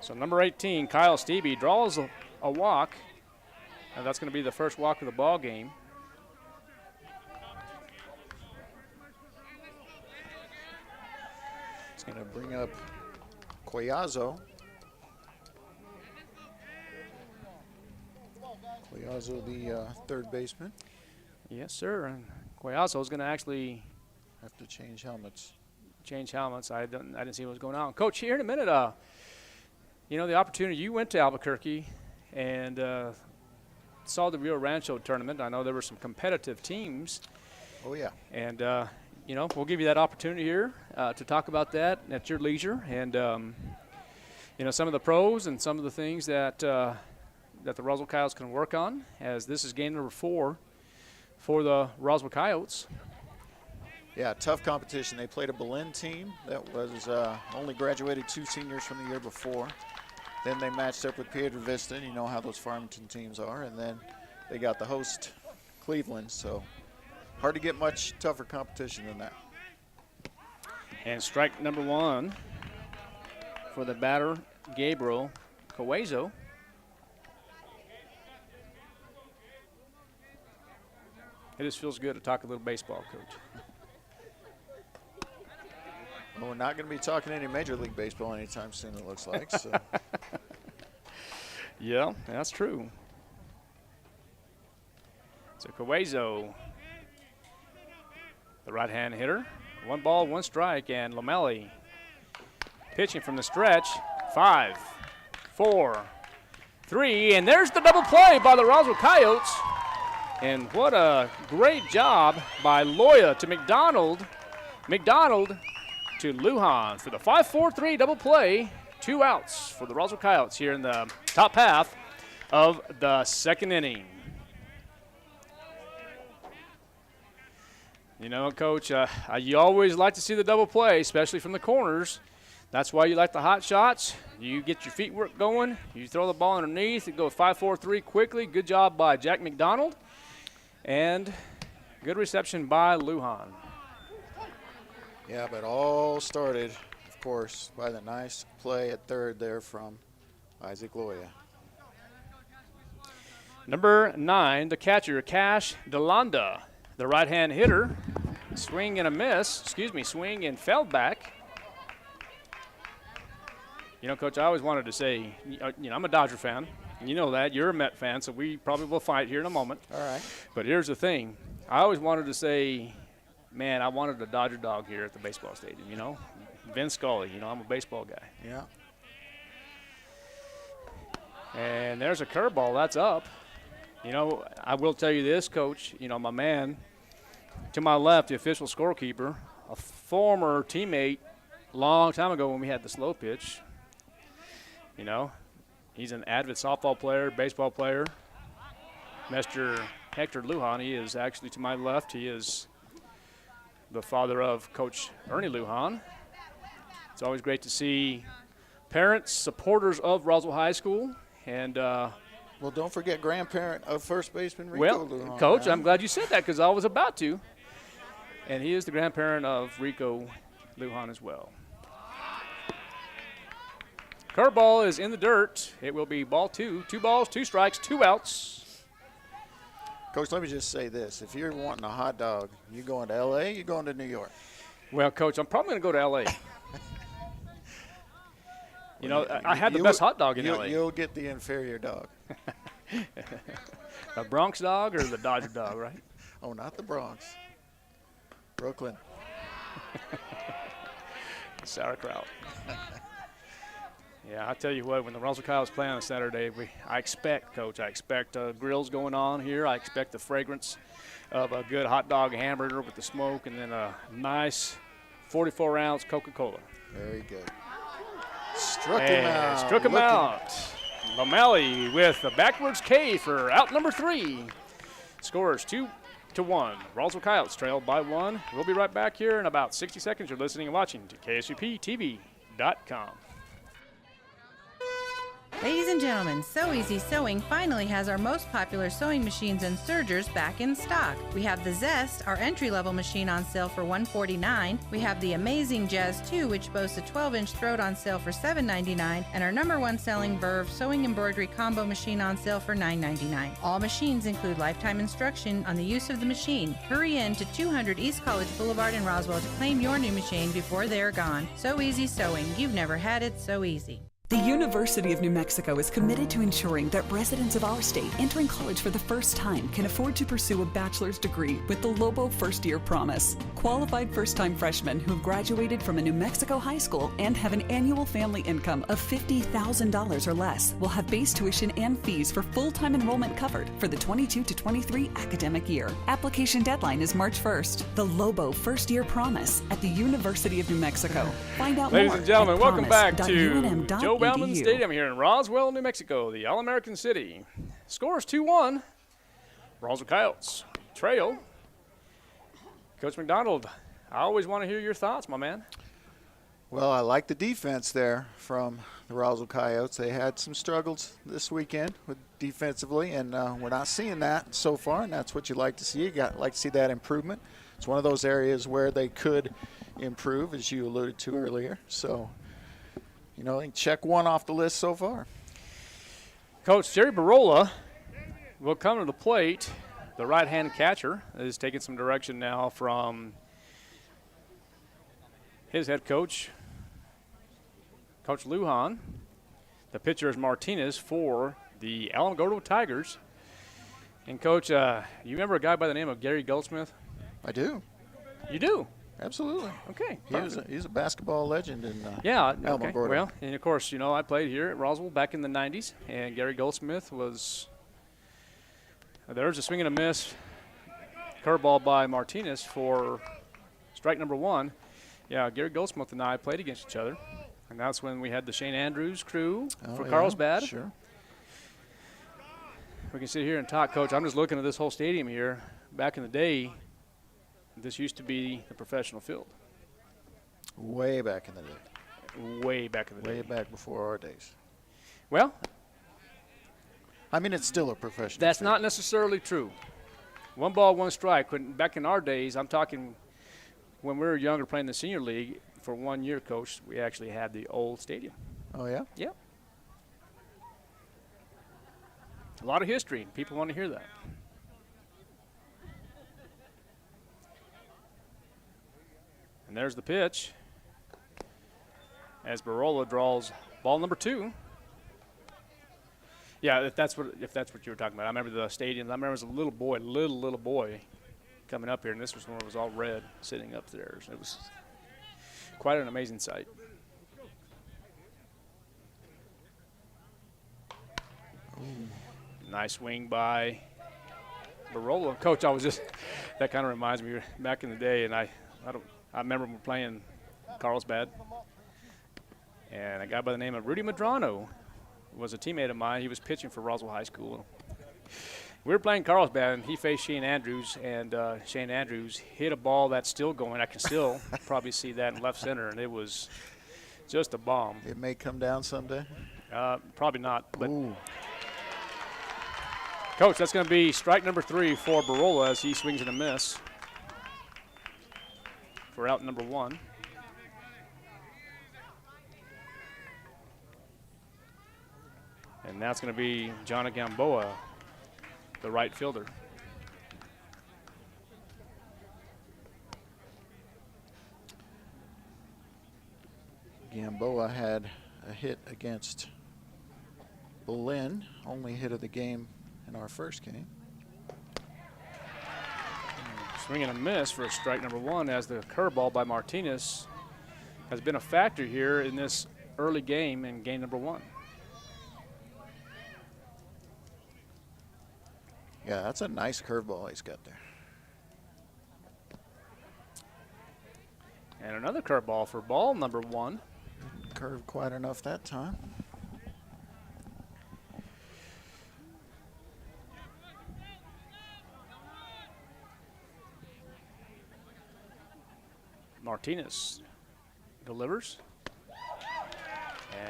So number 18, Kyle Stevie, draws a walk. And that's going to be the first walk of the ball game. It's going to bring up Collazo. Collazo, the third baseman. Yes, sir. And Collazo is going to actually have to change helmets. I didn't see what was going on. Coach, here in a minute, the opportunity, you went to Albuquerque and saw the Rio Rancho tournament. I know there were some competitive teams. Oh, yeah. And, we'll give you that opportunity here to talk about that at your leisure. And, some of the pros and some of the things that the Roswell Coyotes can work on, as this is game number 4 for the Roswell Coyotes. Yeah, tough competition. They played a Berlin team that was only graduated 2 seniors from the year before. Then they matched up with Piedra Vista, and you know how those Farmington teams are. And then they got the host, Cleveland. So hard to get much tougher competition than that. And strike number 1 for the batter, Gabriel Collazo. It just feels good to talk a little baseball, Coach. Well, we're not going to be talking any Major League Baseball anytime soon, it looks like. So. Yeah, that's true. So Collazo, the right-hand hitter. 1 ball, 1 strike, and Lomeli pitching from the stretch. 5, 4, 3, and there's the double play by the Roswell Coyotes. And what a great job by Loya to McDonald. McDonald to Lujan for the 5-4-3 double play. 2 outs for the Roswell Coyotes here in the top half of the 2nd inning. You know, Coach, you always like to see the double play, especially from the corners. That's why you like the hot shots. You get your feet work going. You throw the ball underneath. It goes 5-4-3 quickly. Good job by Jack McDonald. And good reception by Lujan. Yeah, but all started, of course, by the nice play at third there from Isaac Loya. Number 9, the catcher, Cash DeLanda. The right-hand hitter, swing and fell back. You know, Coach, I always wanted to say, I'm a Dodger fan. You know that. You're a Met fan, so we probably will fight here in a moment. All right. But here's the thing. I always wanted to say, man, I wanted a Dodger dog here at the baseball stadium, Vin Scully, I'm a baseball guy. Yeah. And there's a curveball. That's up. I will tell you this, Coach. My man to my left, the official scorekeeper, a former teammate long time ago when we had the slow pitch. He's an avid softball player, baseball player. Mr. Hector Lujan, he is actually to my left. He is the father of Coach Ernie Lujan. It's always great to see parents, supporters of Roswell High School. And well, don't forget grandparent of first baseman Rico Lujan. Coach, I'm glad you said that because I was about to. And he is the grandparent of Rico Lujan as well. Curveball is in the dirt. It will be ball 2. 2 balls, 2 strikes, 2 outs. Coach, let me just say this. If you're wanting a hot dog, you going to L.A., you going to New York? Well, Coach, I'm probably going to go to L.A. I had the best hot dog in L.A. You'll get the inferior dog. A Bronx dog or the Dodger dog, right? Oh, not the Bronx. Brooklyn. Sauerkraut. Yeah, I tell you what, when the Roswell Coyotes play on a Saturday, I expect grills going on here. I expect the fragrance of a good hot dog hamburger with the smoke, and then a nice 44-ounce Coca-Cola. Very good. Struck him out. Struck him out. Lomeli with the backwards K for out number 3. Scores 2-1. Roswell Coyotes trailed by 1. We'll be right back here in about 60 seconds. You're listening and watching to KSUPTV.com. Ladies and gentlemen, So Easy Sewing finally has our most popular sewing machines and sergers back in stock. We have the Zest, our entry-level machine, on sale for $149. We have the Amazing Jazz 2, which boasts a 12-inch throat, on sale for $7.99, and our #1 selling Verve sewing embroidery combo machine on sale for $9.99. All machines include lifetime instruction on the use of the machine. Hurry in to 200 East College Boulevard in Roswell to claim your new machine before they're gone. So Easy Sewing. You've never had it so easy. The University of New Mexico is committed to ensuring that residents of our state entering college for the first time can afford to pursue a bachelor's degree with the Lobo First Year Promise. Qualified first-time freshmen who have graduated from a New Mexico high school and have an annual family income of $50,000 or less will have base tuition and fees for full-time enrollment covered for the 22 to 23 academic year. Application deadline is March 1st. The Lobo First Year Promise at the University of New Mexico. Find out Ladies more and gentlemen, at welcome back to promise.unm.edu. Joe Bauman Stadium here in Roswell, New Mexico, the All-American City. Scores 2-1. Roswell Coyotes trail. Coach McDonald, I always want to hear your thoughts, my man. Well, I like the defense there from the Roswell Coyotes. They had some struggles this weekend with defensively, and we're not seeing that so far, and that's what you like to see. You like to see that improvement. It's one of those areas where they could improve, as you alluded to earlier. So, you know, check one off the list so far. Coach Jerry Barola will come to the plate. The right-hand catcher is taking some direction now from his head coach, Coach Lujan. The pitcher is Martinez for the Alamogordo Tigers. And, Coach, you remember a guy by the name of Gary Goldsmith? I do. You do? Absolutely. Okay. He's a basketball legend in Alamogordo. Okay. Well, and, of course, you know, I played here at Roswell back in the 90s, and Gary Goldsmith was – there's a swing and a miss curveball by Martinez for strike number 1. Yeah, Gary Goldsmith and I played against each other, and that's when we had the Shane Andrews crew for Carlsbad. Sure. We can sit here and talk, Coach. I'm just looking at this whole stadium here. Back in the day, this used to be the professional field. Way back in the day. Way back in the day. Way back before our days. Well, I mean, it's still a professional that's field. not necessarily true. 1 ball, 1 strike. Back in our days, I'm talking when we were younger playing the senior league, for 1 year, Coach, we actually had the old stadium. Oh, yeah? Yeah. A lot of history. People want to hear that. And there's the pitch as Barola draws ball number 2. Yeah, if that's what you were talking about. I remember the stadium. I remember as a little boy coming up here, and this was when it was all red sitting up there. It was quite an amazing sight. Nice swing by Barola. Coach, that kind of reminds me back in the day, and I remember playing Carlsbad, and a guy by the name of Rudy Medrano was a teammate of mine. He was pitching for Roswell High School. We were playing Carlsbad, and he faced Shane Andrews, and Shane Andrews hit a ball that's still going. I can still probably see that in left center, and it was just a bomb. It may come down someday. Probably not. But Ooh. Coach, that's going to be strike number 3 for Barola as he swings and a miss for out number 1. And that's going to be Jonah Gamboa, the right fielder. Gamboa had a hit against Berlin, only hit of the game in our first game. Swing and a miss for strike number 1 as the curveball by Martinez has been a factor here in this early game in game number 1. Yeah, that's a nice curveball he's got there. And another curveball for ball number 1. Didn't curve quite enough that time. Martinez delivers.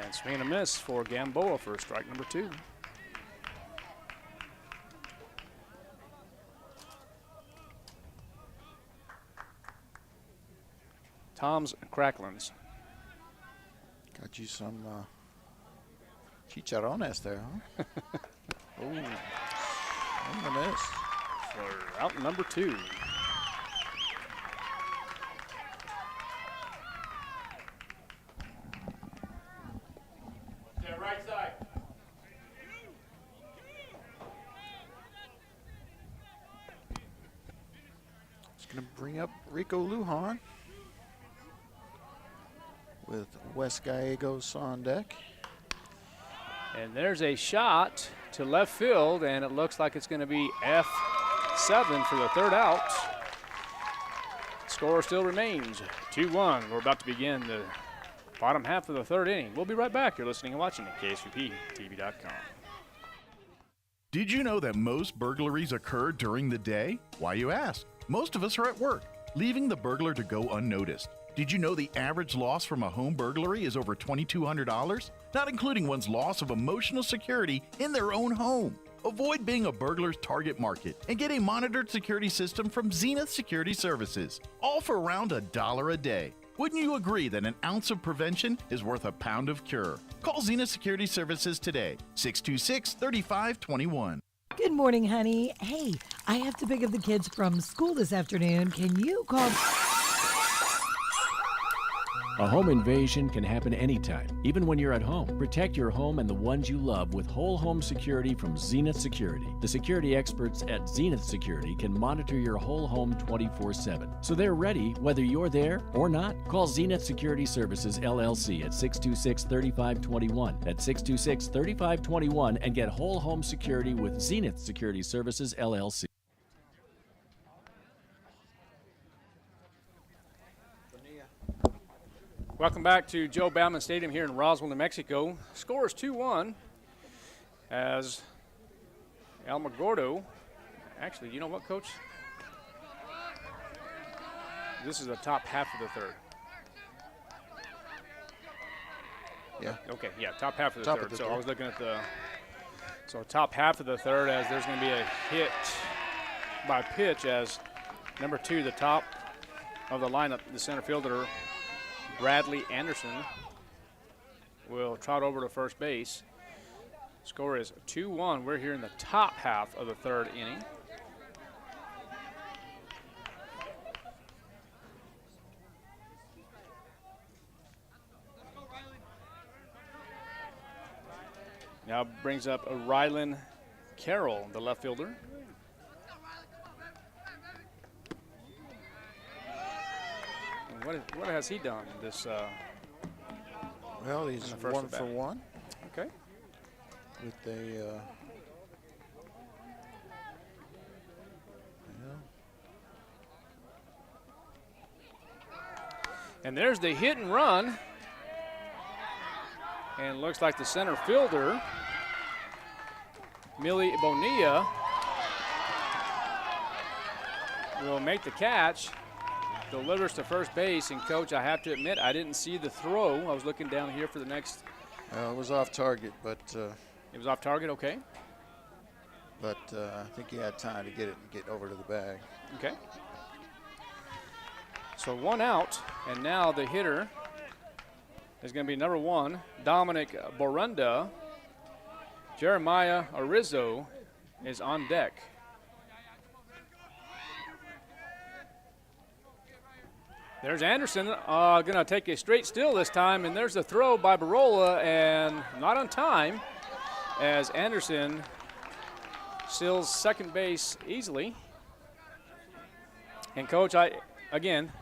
And swing and a miss for Gamboa for strike number 2. Tom's Cracklins. Got you some chicharrones there, huh? Oh, swing and a miss. For out number 2. Right side. It's going to bring up Rico Lujan with Wes Gallegos on deck. And there's a shot to left field, and it looks like it's going to be F7 for the third out. Score still remains 2-1. We're about to begin the bottom half of the third inning. We'll be right back. You're listening and watching at KSVPTV.com. Did you know that most burglaries occur during the day? Why, you ask? Most of us are at work, leaving the burglar to go unnoticed. Did you know the average loss from a home burglary is over $2,200? Not including one's loss of emotional security in their own home. Avoid being a burglar's target market and get a monitored security system from Zenith Security Services, all for around $1 a day. Wouldn't you agree that an ounce of prevention is worth a pound of cure? Call Zenith Security Services today, 626-3521. Good morning, honey. Hey, I have to pick up the kids from school this afternoon. Can you call... A home invasion can happen anytime, even when you're at home. Protect your home and the ones you love with whole home security from Zenith Security. The security experts at Zenith Security can monitor your whole home 24/7. So they're ready whether you're there or not. Call Zenith Security Services LLC at 626-3521. That's 626-3521 and get whole home security with Zenith Security Services LLC. Welcome back to Joe Bauman Stadium here in Roswell, New Mexico. Score is 2-1 as Alamogordo. Actually, you know what, Coach? This is the top half of the third. Yeah. Okay, yeah, top half of the Top third. of the So third. I was looking at the top half of the third as there's going to be a hit by pitch as number 2, the top of the lineup, the center fielder, Bradley Anderson, will trot over to first base. Score is 2-1. We're here in the top half of the third inning. Now brings up Rylan Carroll, the left fielder. What has he done this? Well, he's 1 for 1. Okay. With a. And there's the hit and run. And looks like the center fielder, Millie Bonilla, will make the catch. Delivers to first base, and Coach, I have to admit, I didn't see the throw. I was looking down here for the next. It was off target, but. It was off target, okay. But I think he had time to get it and get over to the bag. Okay. So 1 out, and now the hitter is going to be number 1, Dominic Borunda. Jeremiah Durizzo is on deck. There's Anderson, going to take a straight steal this time, and there's the throw by Barola, and not on time, as Anderson steals second base easily. And Coach, again,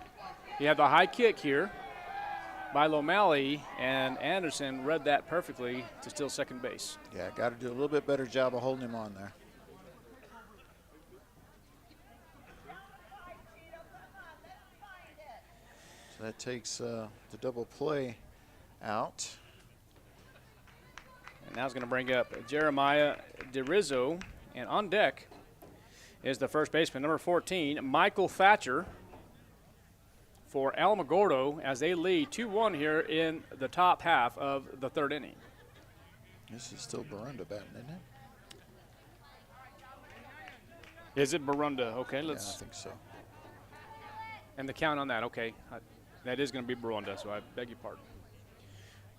you have the high kick here, by Lomeli, and Anderson read that perfectly to steal second base. Yeah, got to do a little bit better job of holding him on there. So that takes the double play out. And now it's going to bring up Jeremiah Durizzo, and on deck is the first baseman, number 14, Michael Thatcher, for Alamogordo as they lead 2-1 here in the top half of the third inning. This is still Barunda batting, isn't it? Is it Barunda? Okay, let's. Yeah, I think so. And the count on that, okay. That is going to be Barunda, so I beg your pardon.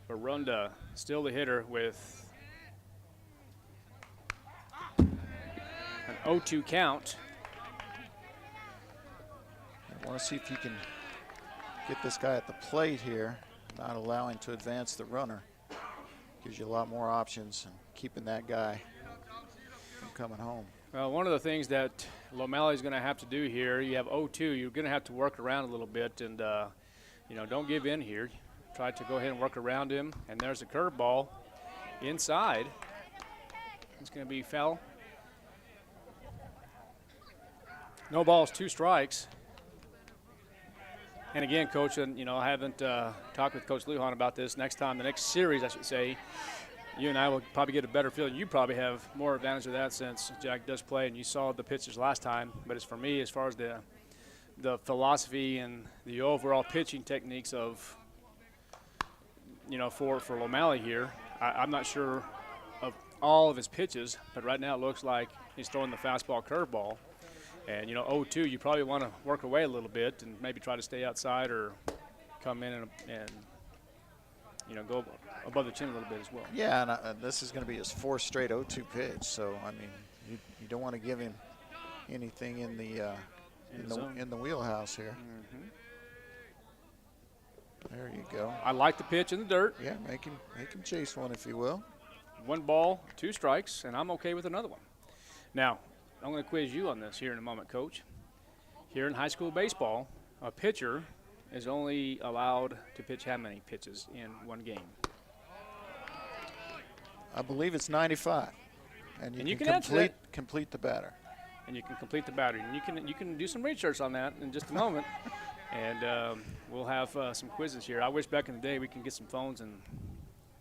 Barunda still the hitter with an 0-2 count. I want to see if you can get this guy at the plate here, not allowing to advance the runner. Gives you a lot more options and keeping that guy from coming home. Well, one of the things that Lomeli is going to have to do here, you have 0-2, you're going to have to work around a little bit and, don't give in here. Try to go ahead and work around him. And there's a curveball inside. It's going to be foul. No balls, 2 strikes. And again, Coach, I haven't talked with Coach Lujan about this. Next time, the next series, I should say, you and I will probably get a better feeling. You probably have more advantage of that since Jack does play, and you saw the pitches last time. But as for me, as far as the philosophy and the overall pitching techniques of, for Lomeli here, I'm not sure of all of his pitches, but right now it looks like he's throwing the fastball curveball. And, 0-2, you probably want to work away a little bit and maybe try to stay outside or come in and go above the chin a little bit as well. Yeah, and this is going to be his 4th straight 0-2 pitch. So, I mean, you don't want to give him anything in the wheelhouse here. Mm-hmm. There you go. I like the pitch in the dirt. Yeah, make him chase one, if you will. 1 ball, 2 strikes, and I'm okay with another one. Now, I'm going to quiz you on this here in a moment, Coach. Here in high school baseball, a pitcher is only allowed to pitch how many pitches in one game? I believe it's 95. And you can complete the batter. And you can complete the batter. And you can do some research on that in just a moment. And we'll have some quizzes here. I wish back in the day we can get some phones and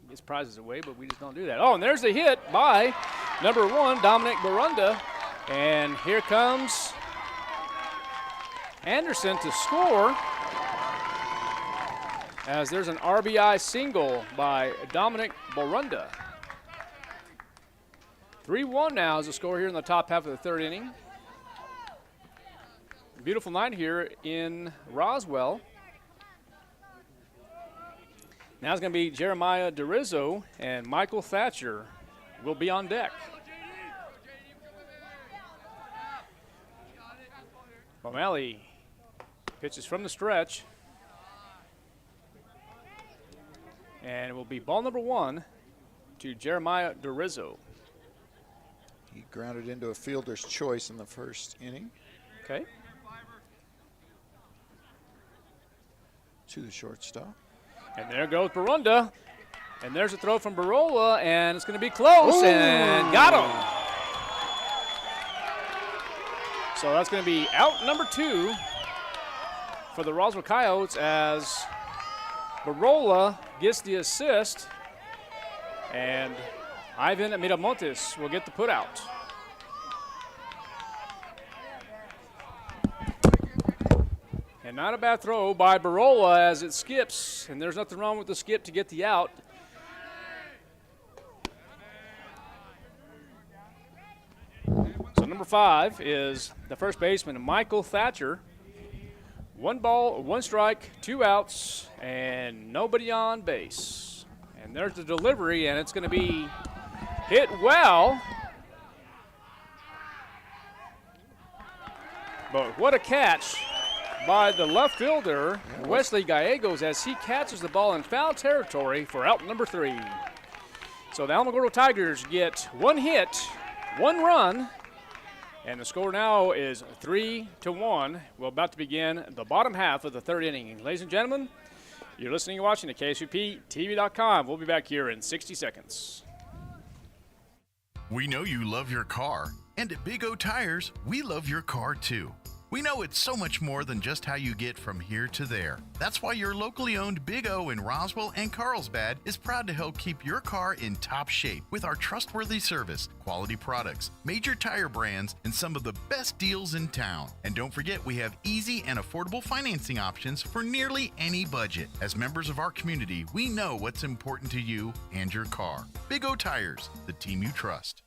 get prizes away, but we just don't do that. Oh, and there's the hit by number 1, Dominic Barunda. And here comes Anderson to score as there's an RBI single by Dominic Barunda. 3-1 now is the score here in the top half of the third inning. Beautiful night here in Roswell. Now it's going to be Jeremiah Durizzo and Michael Thatcher will be on deck. Lomeli pitches from the stretch. And it will be ball number 1 to Jeremiah Durizzo. He grounded into a fielder's choice in the first inning. Okay. To the shortstop. And there goes Barunda. And there's a throw from Barola, and it's going to be close. Ooh. And got him. So that's going to be out number 2 for the Roswell Coyotes as Barola gets the assist, and Ivan Miramontes will get the put out. And not a bad throw by Barola as it skips, and there's nothing wrong with the skip to get the out. So number 5 is the first baseman, Michael Thatcher. 1 ball, 1 strike, 2 outs, and nobody on base. And there's the delivery, and it's going to be hit well. But what a catch by the left fielder, Wesley Gallegos, as he catches the ball in foul territory for out number 3. So the Alamogordo Tigers get 1 hit, 1 run, and the score now is 3-1. We're about to begin the bottom half of the third inning. Ladies and gentlemen, You're listening and watching to KSUPTV.com. We'll be back here in 60 seconds. We know you love your car, and at Big O Tires, we love your car too. We know it's so much more than just how you get from here to there. That's why your locally owned Big O in Roswell and Carlsbad is proud to help keep your car in top shape with our trustworthy service, quality products, major tire brands, and some of the best deals in town. And don't forget, we have easy and affordable financing options for nearly any budget. As members of our community, we know what's important to you and your car. Big O Tires, the team you trust.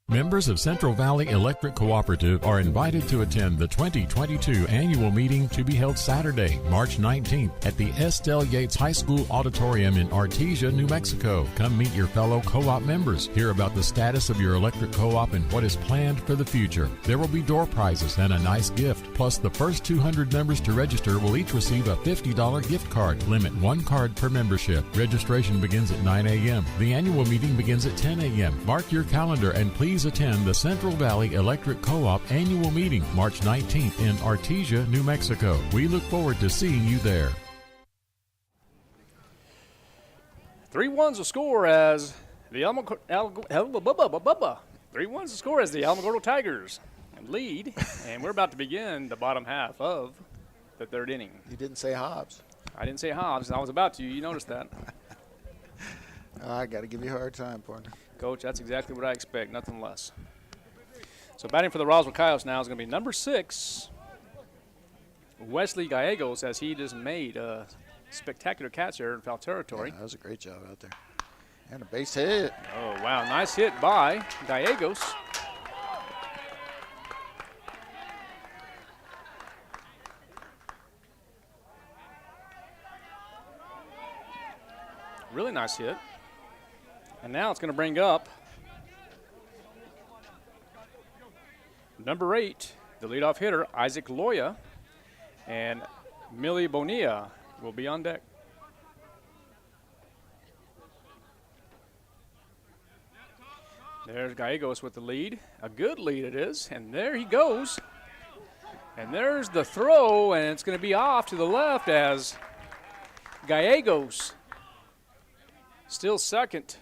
Members of Central Valley Electric Cooperative are invited to attend the 2022 annual meeting to be held Saturday, March 19th at the Estelle Yates High School Auditorium in Artesia, New Mexico. Come meet your fellow co-op members, hear about the status of your electric co-op and what is planned for the future. There will be door prizes and a nice gift. Plus, the first 200 members to register will each receive a $50 gift card. Limit 1 card per membership. Registration begins at 9 a.m. The annual meeting begins at 10 a.m. Mark your calendar and please attend the Central Valley Electric Co-op annual meeting March 19th in Artesia, New Mexico. We look forward to seeing you there. 3-1's the score as the Alamogordo Tigers lead, and we're about to begin the bottom half of the third inning. You didn't say Hobbs. I didn't say Hobbs. I was about to. You noticed that. I got to give you a hard time, partner. Coach, that's exactly what I expect, nothing less. So batting for the Roswell Coyotes now is going to be number 6, Wesley Gallegos, as he just made a spectacular catch there in foul territory. Yeah, that was a great job out there. And a base hit. Oh, wow, nice hit by Gallegos. Really nice hit. And now it's going to bring up number 8, the leadoff hitter, Isaac Loya, and Millie Bonilla will be on deck. There's Gallegos with the lead. A good lead it is, and there he goes. And there's the throw, and it's going to be off to the left as Gallegos still second.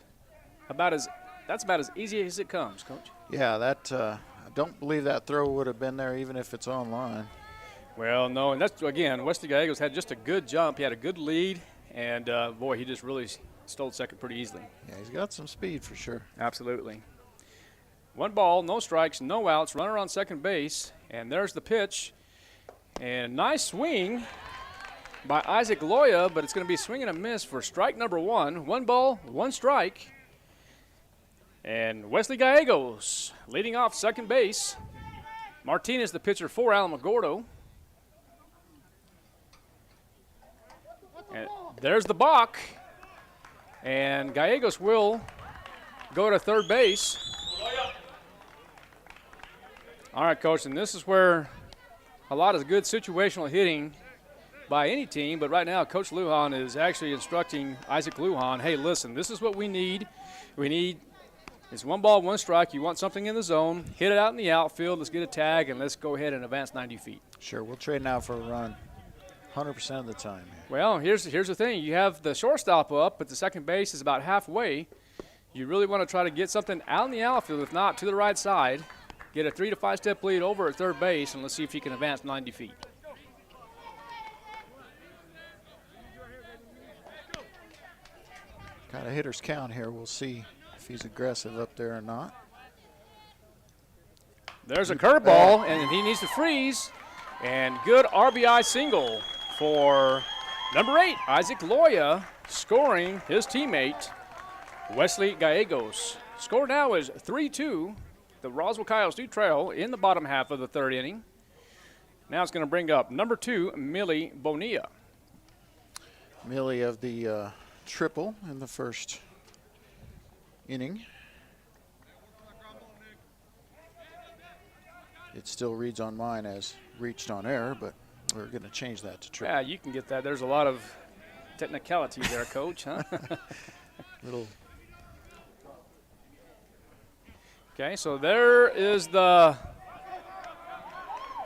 That's about as easy as it comes, Coach. Yeah, that I don't believe that throw would have been there even if it's on line. Well, no, and that's, again, Wesley Gallegos had just a good jump. He had a good lead, and, boy, he just really stole second pretty easily. Yeah, he's got some speed for sure. Absolutely. 1 ball, no strikes, no outs, runner on second base, and there's the pitch. And nice swing by Isaac Loya, but it's going to be swing and a miss for strike number 1. 1 ball, 1 strike. And Wesley Gallegos leading off second base. Martinez, the pitcher for Alamogordo. And there's the balk. And Gallegos will go to third base. All right, Coach, and this is where a lot of good situational hitting by any team, but right now Coach Lujan is actually instructing Isaac Lujan, hey, listen, this is what we need. It's 1 ball, 1 strike. You want something in the zone, hit it out in the outfield, let's get a tag, and let's go ahead and advance 90 feet. Sure, we'll trade now for a run 100% of the time. Well, here's the thing. You have the shortstop up, but the second base is about halfway. You really want to try to get something out in the outfield, if not to the right side, get a 3 to 5 step lead over at third base, and let's see if you can advance 90 feet. Got a hitter's count here. We'll see if he's aggressive up there or not. There's a curveball, and he needs to freeze. And good RBI single for number 8, Isaac Loya, scoring his teammate, Wesley Gallegos. Score now is 3-2. The Roswell Coyotes do trail in the bottom half of the third inning. Now it's going to bring up number 2, Millie Bonilla. Millie of the triple in the first inning. It still reads on mine as reached on air, but we're going to change that to triple. Yeah, you can get that. There's a lot of technicality there, Coach. Huh? Little. Okay, so there is the.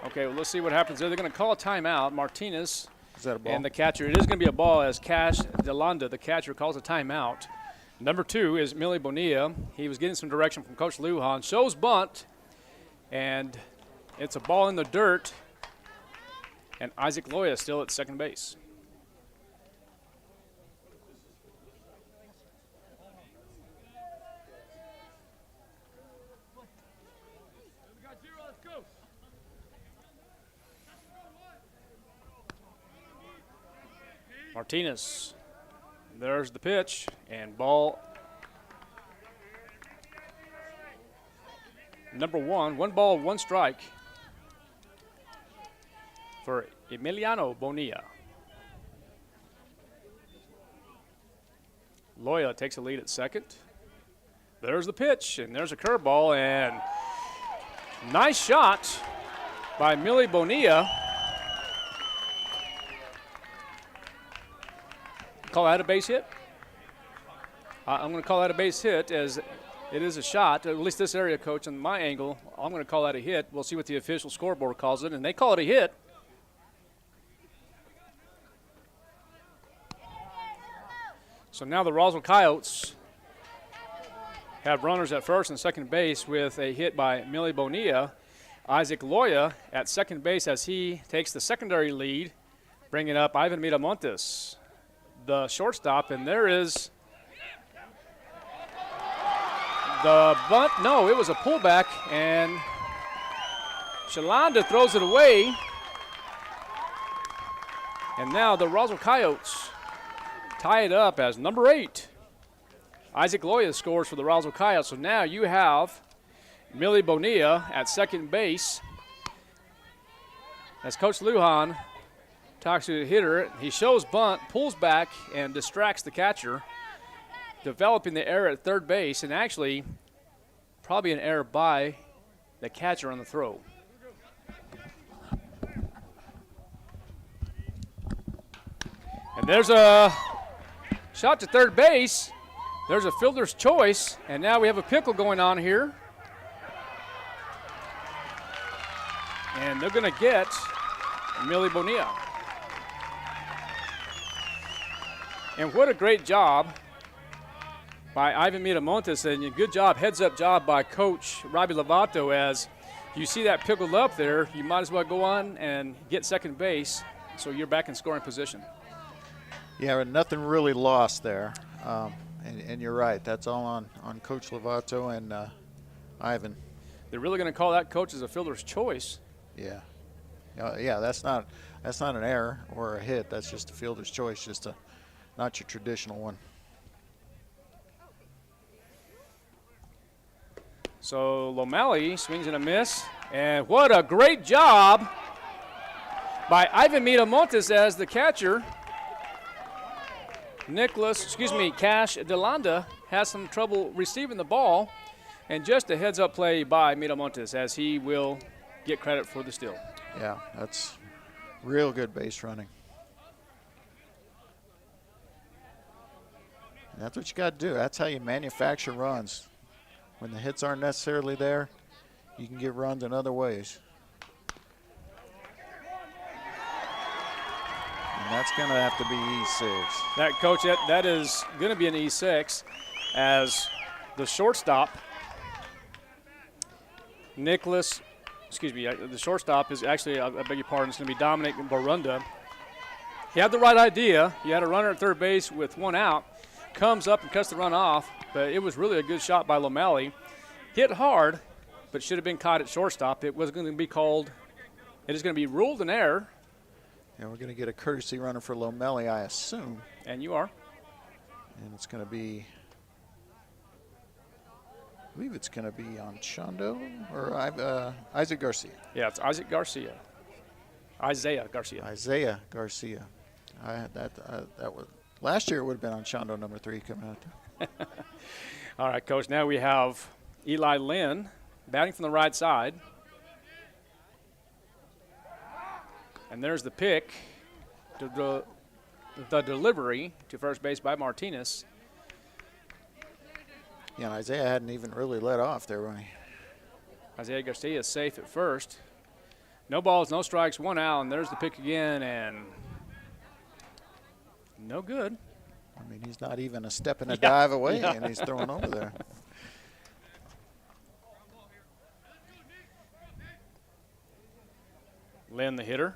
Okay, well, let's see what happens there. They're going to call a timeout. Martinez Is that a ball? And the catcher, it is going to be a ball as Cash DeLanda, the catcher, calls a timeout. Number 2 is Millie Bonilla. He was getting some direction from Coach Lujan. Shows bunt, and it's a ball in the dirt. And Isaac Loya still at second base. Martinez, there's the pitch, and ball number 1, 1 ball, 1 strike for Emiliano Bonilla. Loya takes a lead at second. There's the pitch, and there's a curveball, and nice shot by Millie Bonilla. Call that a base hit? I'm going to call that a base hit as it is a shot, at least this area coach on my angle. I'm going to call that a hit. We'll see what the official scoreboard calls it, and they call it a hit. So now the Roswell Coyotes have runners at first and second base with a hit by Millie Bonilla. Isaac Loya at second base as he takes the secondary lead, bringing up Ivan Miramontes, the shortstop, and there is the bunt. No, it was a pullback, and Shalanda throws it away. And now the Roswell Coyotes tie it up as number 8. Isaac Loya scores for the Roswell Coyotes. So now you have Millie Bonilla at second base. As Coach Lujan talks to the hitter, he shows bunt, pulls back, and distracts the catcher, developing the error at third base, and actually probably an error by the catcher on the throw. And there's a shot to third base. There's a fielder's choice, and now we have a pickle going on here. And they're going to get Millie Bonilla. And what a great job by Ivan Miramontes, and a good job, heads-up job by Coach Robbie Lovato. As you see that pickled up there, you might as well go on and get second base so you're back in scoring position. Yeah, nothing really lost there. And you're right, that's all on Coach Lovato and Ivan. They're really going to call that coach as a fielder's choice. Yeah. Yeah, that's not an error or a hit. That's just a fielder's choice, just not your traditional one. So Lomeli swings and a miss, and what a great job by Ivan Miramontes as the catcher. Cash DeLanda has some trouble receiving the ball, and just a heads-up play by Miramontes as he will get credit for the steal. Yeah, that's real good base running. And that's what you got to do. That's how you manufacture runs. When the hits aren't necessarily there, you can get runs in other ways. And that's going to have to be E6. That, Coach, that is going to be an E6 as the shortstop, the shortstop is actually, I beg your pardon, it's going to be Dominic Barunda. He had the right idea. He had a runner at third base with 1 out, comes up and cuts the run off, but it was really a good shot by Lomeli. Hit hard, but should have been caught at shortstop. It was going to be called, it is going to be ruled an error. And we're going to get a courtesy runner for Lomeli, I assume. And you are. And it's going to be, I believe it's going to be on Chondo or Isaac Garcia. Yeah, it's Isaac Garcia. Isaiah Garcia. Isaiah Garcia. That was last year. It would have been on Chondo number 3 coming out there. All right, Coach. Now we have Eli Lynn batting from the right side. And there's the pick, the delivery to first base by Martinez. Yeah, and Isaiah hadn't even really let off there, when he. Isaiah Garcia is safe at first. No balls, no strikes, 1 out, and there's the pick again, and No good. I mean, he's not even a step and a dive away, and he's throwing over there. Lynn, the hitter.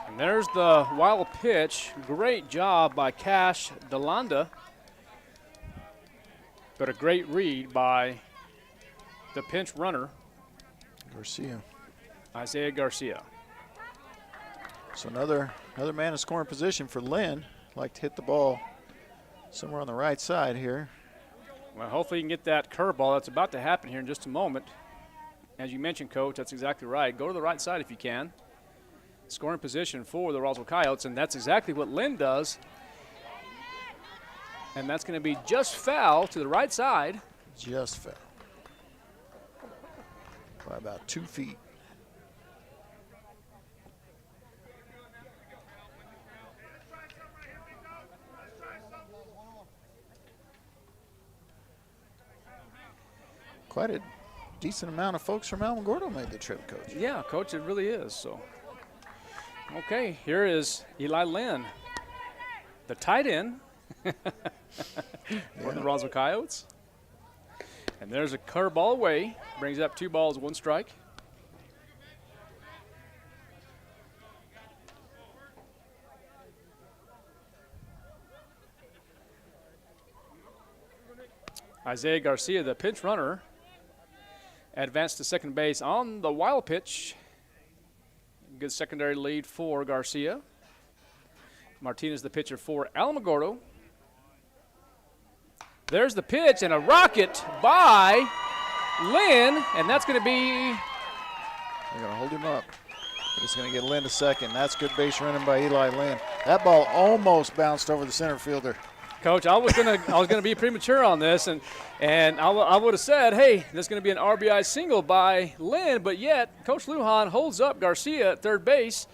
And there's the wild pitch. Great job by Cash DeLanda. But a great read by the pinch runner, Isaiah Garcia. So another man in scoring position for Lynn. Like to hit the ball somewhere on the right side here. Well, hopefully you can get that curveball. That's about to happen here in just a moment. As you mentioned, Coach, that's exactly right. Go to the right side if you can. Scoring position for the Roswell Coyotes, and that's exactly what Lynn does. And that's going to be just foul to the right side. Just foul. By about 2 feet. Quite a decent amount of folks from Alamogordo made the trip, Coach. Yeah, Coach, it really is. So, okay, here is Eli Lynn, the tight end for the Roswell Coyotes. And there's a curveball away. Brings up 2 balls, 1 strike. Isaiah Garcia, the pinch runner, advanced to second base on the wild pitch. Good secondary lead for Garcia. Martinez, the pitcher for Alamogordo. There's the pitch and a rocket by Lynn, and that's going to be. They're going to hold him up. He's going to get Lynn to second. That's good base running by Eli Lynn. That ball almost bounced over the center fielder. Coach, I was gonna be premature on this, and I would have said, hey, there's going to be an RBI single by Lynn, but yet Coach Lujan holds up Garcia at third base,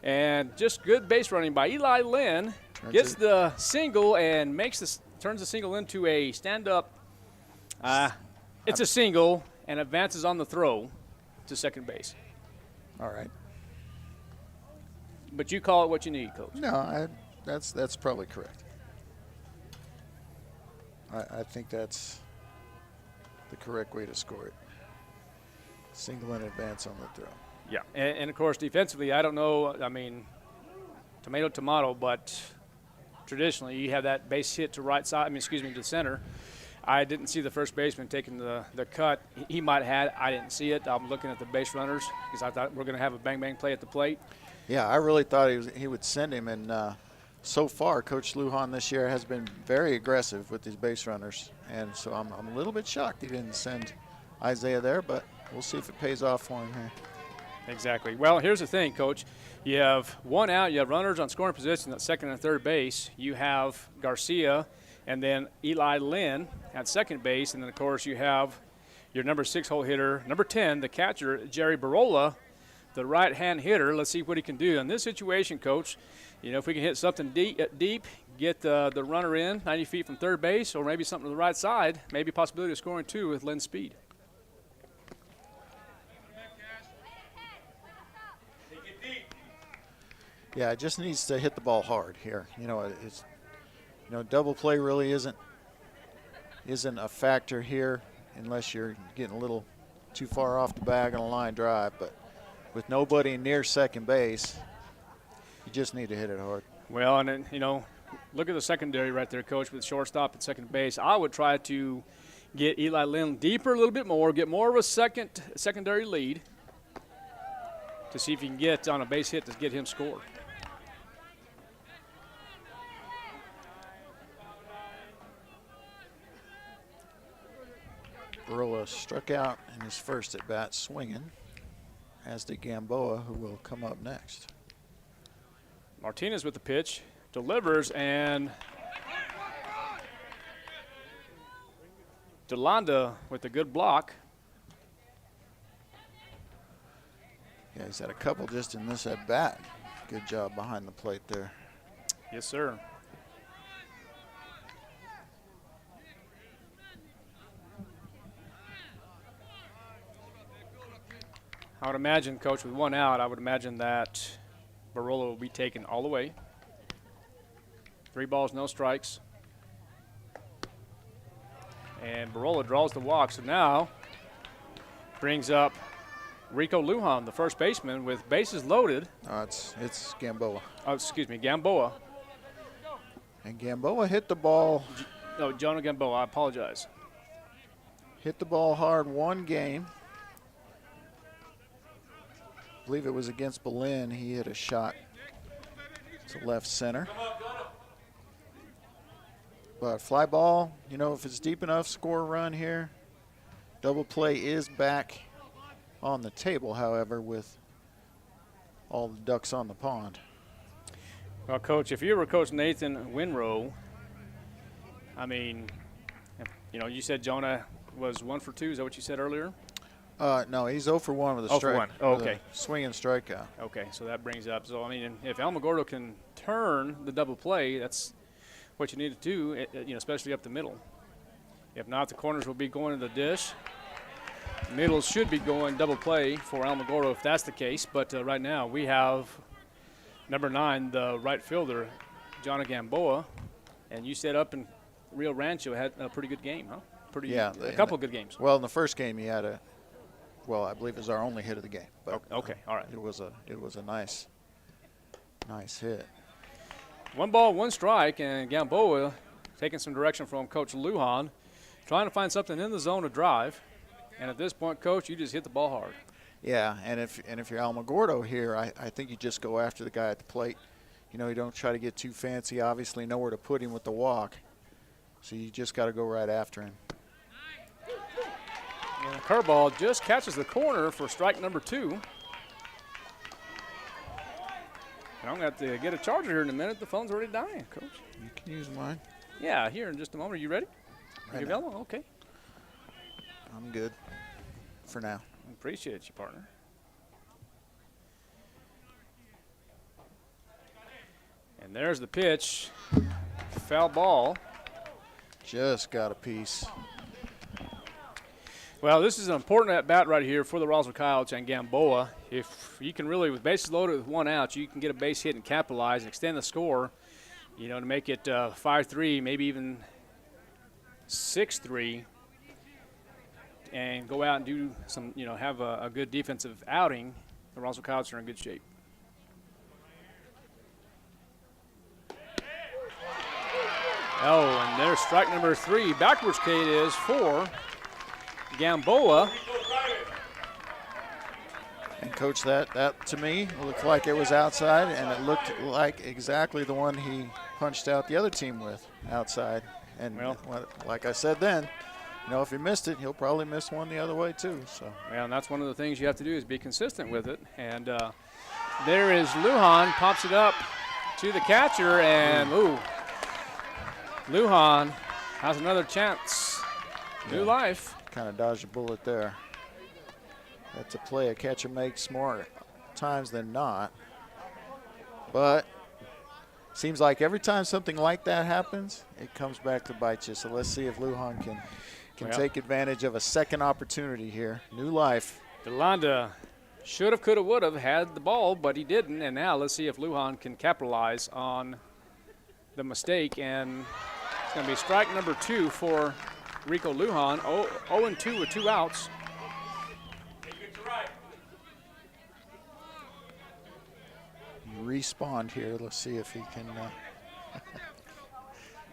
and just good base running by Eli Lynn. Gets the single and turns the single into a stand-up. It's a single and advances on the throw to second base. All right. But you call it what you need, Coach. No, that's probably correct. I think that's the correct way to score it. Single and advance on the throw. Yeah, and of course, defensively, I don't know, I mean, tomato, but traditionally you have that base hit to to center. I didn't see the first baseman taking the cut. He might have had. I didn't see it. I'm looking at the base runners because I thought we're going to have a bang-bang play at the plate. Yeah, I really thought he would send him, and so far, Coach Lujan this year has been very aggressive with these base runners, and so I'm a little bit shocked he didn't send Isaiah there, but we'll see if it pays off for him here. Exactly. Well, here's the thing, Coach. You have 1 out. You have runners on scoring position at second and third base. You have Garcia and then Eli Lynn at second base, and then, of course, you have your number 6 hole hitter, number 10, the catcher, Jerry Barola, the right-hand hitter. Let's see what he can do. In this situation, Coach, if we can hit something deep, get the runner in 90 feet from third base, or maybe something to the right side, maybe a possibility of scoring 2 with Lynn's speed. Yeah, it just needs to hit the ball hard here. Double play really isn't a factor here unless you're getting a little too far off the bag on a line drive, but with nobody near second base, you just need to hit it hard. Well, and then, look at the secondary right there, Coach, with shortstop at second base. I would try to get Eli Lynn deeper a little bit more, get more of a secondary lead to see if you can get on a base hit to get him scored. Barola struck out in his first at bat swinging, as did Gamboa, who will come up next. Martinez with the pitch, delivers, and DeLanda with a good block. Yeah, he's had a couple just in this at bat. Good job behind the plate there. Yes, sir. I would imagine, Coach, with 1 out, I would imagine that Barolo will be taken all the way. 3 balls, no strikes. And Barolo draws the walk. So now brings up Rico Lujan, the first baseman, with bases loaded. It's Gamboa. Oh, excuse me, Gamboa. And Gamboa hit the ball. No, Jonah Gamboa, I apologize. Hit the ball hard one game. I believe it was against Berlin. He hit a shot to left center. But fly ball, you know, if it's deep enough, score a run here. Double play is back on the table, however, with all the ducks on the pond. Well, Coach, if you were Coach Nathan Winrow, I mean, you know, you said Jonah was 1 for 2. Is that what you said earlier? No, he's 0 for 1 with a 0 strike. for 1. Oh, okay. Swing and strikeout. Okay, so that brings up. So, I mean, if Alamogordo can turn the double play, that's what you need to do, you know, especially up the middle. If not, the corners will be going to the dish. Middle should be going double play for Alamogordo if that's the case. But right now we have number 9, the right fielder, Jonah Gamboa. And you set up in Rio Rancho had a pretty good game, huh? A couple of good games. Well, in the first game he had I believe it was our only hit of the game. But okay, all right. It was a nice hit. 1 ball, 1 strike, and Gamboa taking some direction from Coach Lujan, trying to find something in the zone to drive. And at this point, Coach, you just hit the ball hard. Yeah, and if you're Alamogordo here, I think you just go after the guy at the plate. You know, you don't try to get too fancy. Obviously, nowhere to put him with the walk. So you just got to go right after him. And the curveball just catches the corner for strike number 2. And I'm going to have to get a charger here in a minute. The phone's already dying, Coach. You can use mine. Yeah, here in just a moment. Are you ready? Right you available? Okay. I'm good for now. Appreciate you, partner. And there's the pitch. Foul ball. Just got a piece. Well, this is an important at-bat right here for the Roswell Coyotes and Gamboa. If you can really, with bases loaded with 1 out, you can get a base hit and capitalize and extend the score, you know, to make it 5-3, maybe even 6-3, and go out and do some, you know, have a good defensive outing. The Roswell Coyotes are in good shape. Oh, and there's strike number 3. Backwards K it is for Gamboa. And Coach, that to me looked like it was outside, and it looked like exactly the one he punched out the other team with outside. And like I said then, you know, if he missed it, he'll probably miss one the other way too. So. Yeah, and that's one of the things you have to do is be consistent with it. And there is Lujan, pops it up to the catcher, and Lujan has another chance. New life. Kind of dodged a bullet there. That's a play a catcher makes more times than not. But seems like every time something like that happens, it comes back to bite you. So let's see if Lujan can take advantage of a second opportunity here. New life. DeLanda should have, could have, would have had the ball, but he didn't. And now let's see if Lujan can capitalize on the mistake. And it's going to be strike number 2 for Rico Lujan. 0-2 with 2 outs. Respawned here. Let's see if he can.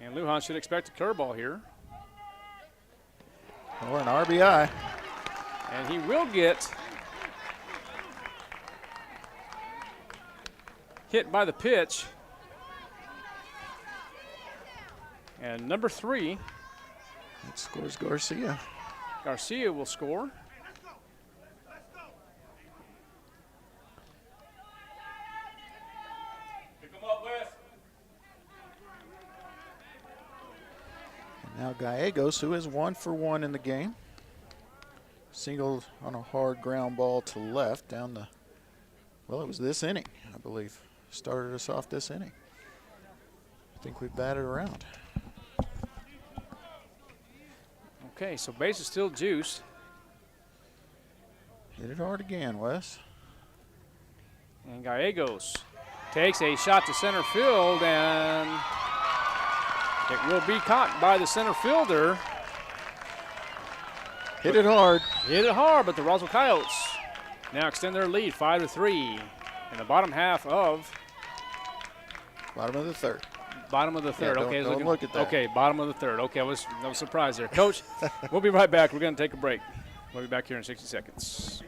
And Lujan should expect a curveball here. Or an RBI. And he will get hit by the pitch. And number 3. That scores Garcia. Garcia will score. Now Gallegos, who is 1 for 1 in the game. Singled on a hard ground ball to left down the, well, it was this inning, I believe. Started us off this inning. I think we batted around. Okay, so base is still juiced. Hit it hard again, Wes. And Gallegos takes a shot to center field, and it will be caught by the center fielder. Hit it hard. Hit it hard, but the Roswell Coyotes now extend their lead 5-3 in the bottom half of. Bottom of the third. Bottom of the third. Yeah, Okay, don't look at that. Okay, bottom of the third. Okay, I was surprised there. Coach, we'll be right back. We're going to take a break. We'll be back here in 60 seconds.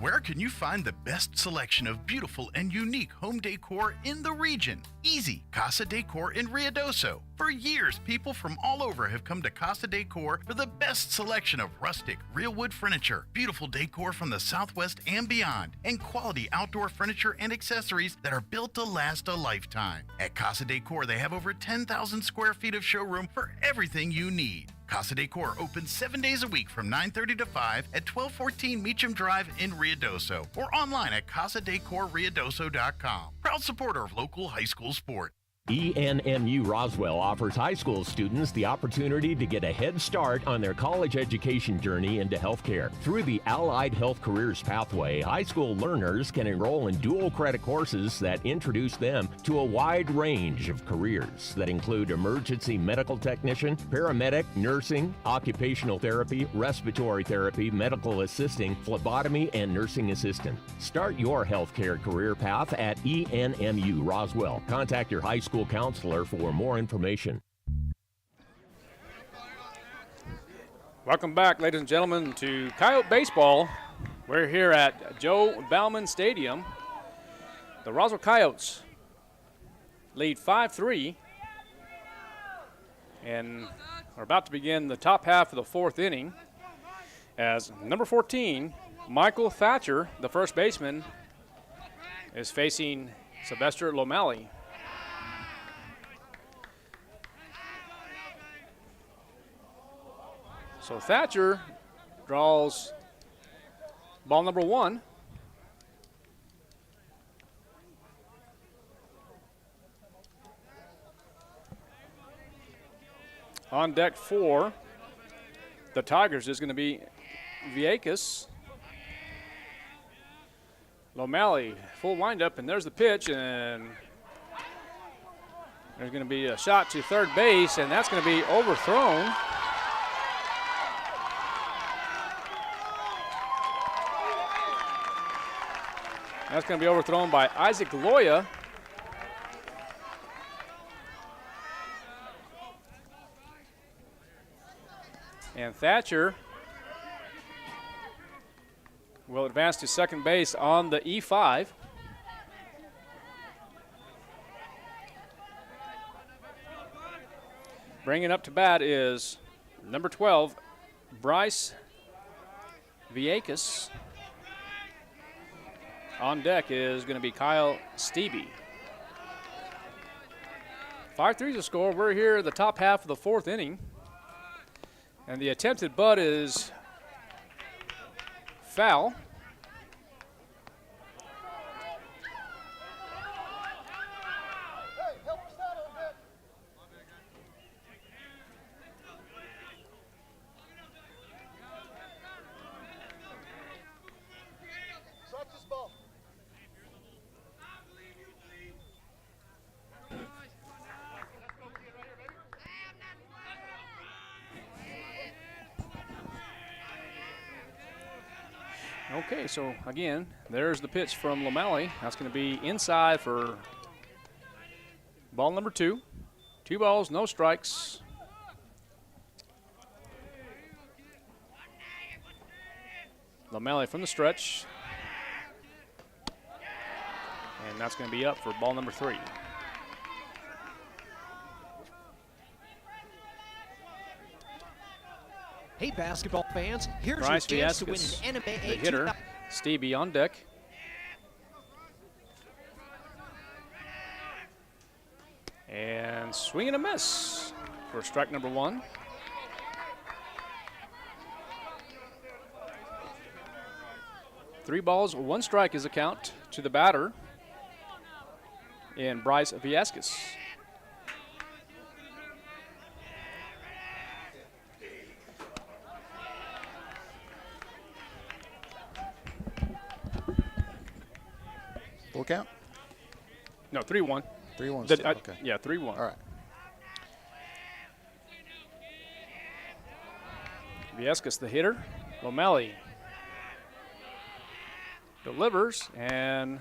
Where can you find the best selection of beautiful and unique home decor in the region? Easy. Casa Decor in Ruidoso. For years, people from all over have come to Casa Decor for the best selection of rustic, real wood furniture, beautiful decor from the Southwest and beyond, and quality outdoor furniture and accessories that are built to last a lifetime. At Casa Decor, they have over 10,000 square feet of showroom for everything you need. Casa Decor opens 7 days a week from 9:30 to 5 at 1214 Meacham Drive in Ruidoso or online at casadecorruidoso.com. Proud supporter of local high school sport. ENMU Roswell offers high school students the opportunity to get a head start on their college education journey into healthcare. Through the Allied Health Careers Pathway, high school learners can enroll in dual credit courses that introduce them to a wide range of careers that include emergency medical technician, paramedic, nursing, occupational therapy, respiratory therapy, medical assisting, phlebotomy, and nursing assistant. Start your healthcare career path at ENMU Roswell. Contact your high school counselor for more information. Welcome back, ladies and gentlemen, to Coyote Baseball. We're here at Joe Bauman Stadium. The Roswell Coyotes lead 5-3 and are about to begin the top half of the fourth inning as number 14, Michael Thatcher, the first baseman, is facing Sylvester Lomeli. So Thatcher draws ball number 1. On deck for the Tigers is going to be Vieques. Lomeli, full windup, and there's the pitch, and there's going to be a shot to third base, and that's going to be overthrown. That's going to be overthrown by Isaac Loya. And Thatcher will advance to second base on the E5. Bringing up to bat is number 12, Bryce Vieques. On deck is going to be Kyle Stevie. 5-3 is the score. We're here at the top half of the fourth inning. And the attempted butt is foul. Okay, so again, there's the pitch from Lomeli. That's going to be inside for ball number 2. 2 balls, no strikes. Lomeli from the stretch. And that's going to be up for ball number 3. Hey, basketball fans, here's Bryce your chance to win Vieques, an NBA the hitter. Stevie on deck. And swing and a miss for strike number 1. Three balls, 1 strike is a count to the batter in Bryce Vieques. Full count. No, 3-1. 3-1 still, okay. Yeah, 3-1. All right. Viescas, the hitter. Lomeli delivers, and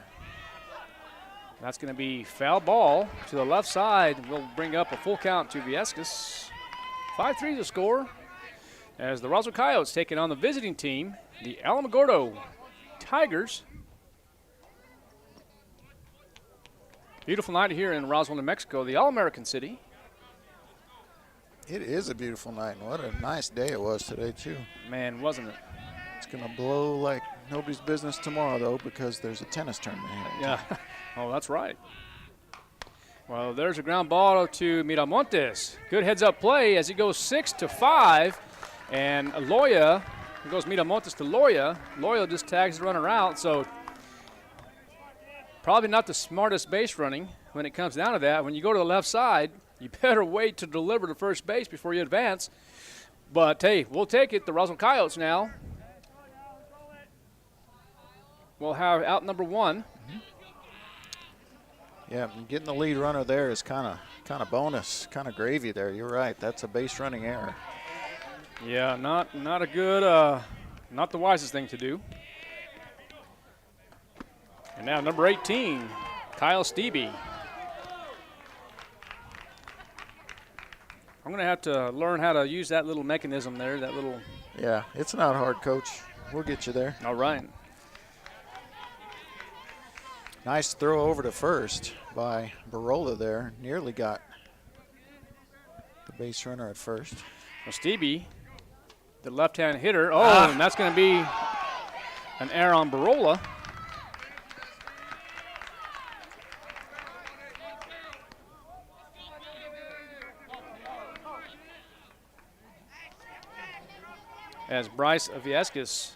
that's going to be foul ball to the left side. We'll bring up a full count to Viescas. 5-3 the score as the Roswell Coyotes taking on the visiting team, the Alamogordo Tigers. Beautiful night here in Roswell, New Mexico, the All-American City. It is a beautiful night, and what a nice day it was today, too. Man, wasn't it? It's going to blow like nobody's business tomorrow, though, because there's a tennis tournament here. Yeah. Oh, that's right. Well, there's a ground ball to Miramontes. Good heads-up play as he goes 6-5. And Loya, it goes Miramontes to Loya. Loya just tags the runner out, so probably not the smartest base running when it comes down to that. When you go to the left side, you better wait to deliver to first base before you advance. But, hey, we'll take it. The Roswell Coyotes now will have out number 1. Yeah, getting the lead runner there is kind of bonus, kind of gravy there. You're right. That's a base running error. Yeah, not a good, not the wisest thing to do. And now number 18, Kyle Stevie. I'm going to have to learn how to use that little mechanism there, that little. Yeah, it's not hard, Coach. We'll get you there. All right. Nice throw over to first by Barola there. Nearly got the base runner at first. Well, Stevie, the left-hand hitter. Oh, and that's going to be an error on Barola. As Bryce Viescas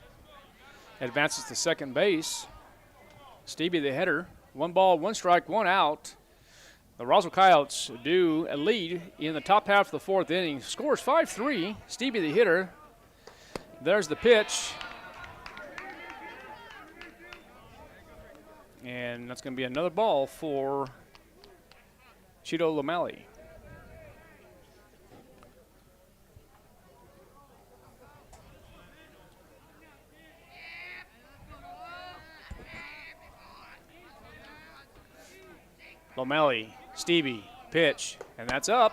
advances to second base. Stevie, the hitter. 1 ball, 1 strike, 1 out. The Roswell Coyotes do a lead in the top half of the 4th inning. Scores 5-3. Stevie, the hitter. There's the pitch. And that's going to be another ball for Cheeto Lomeli. Lomeli, Stevie, pitch, and that's up.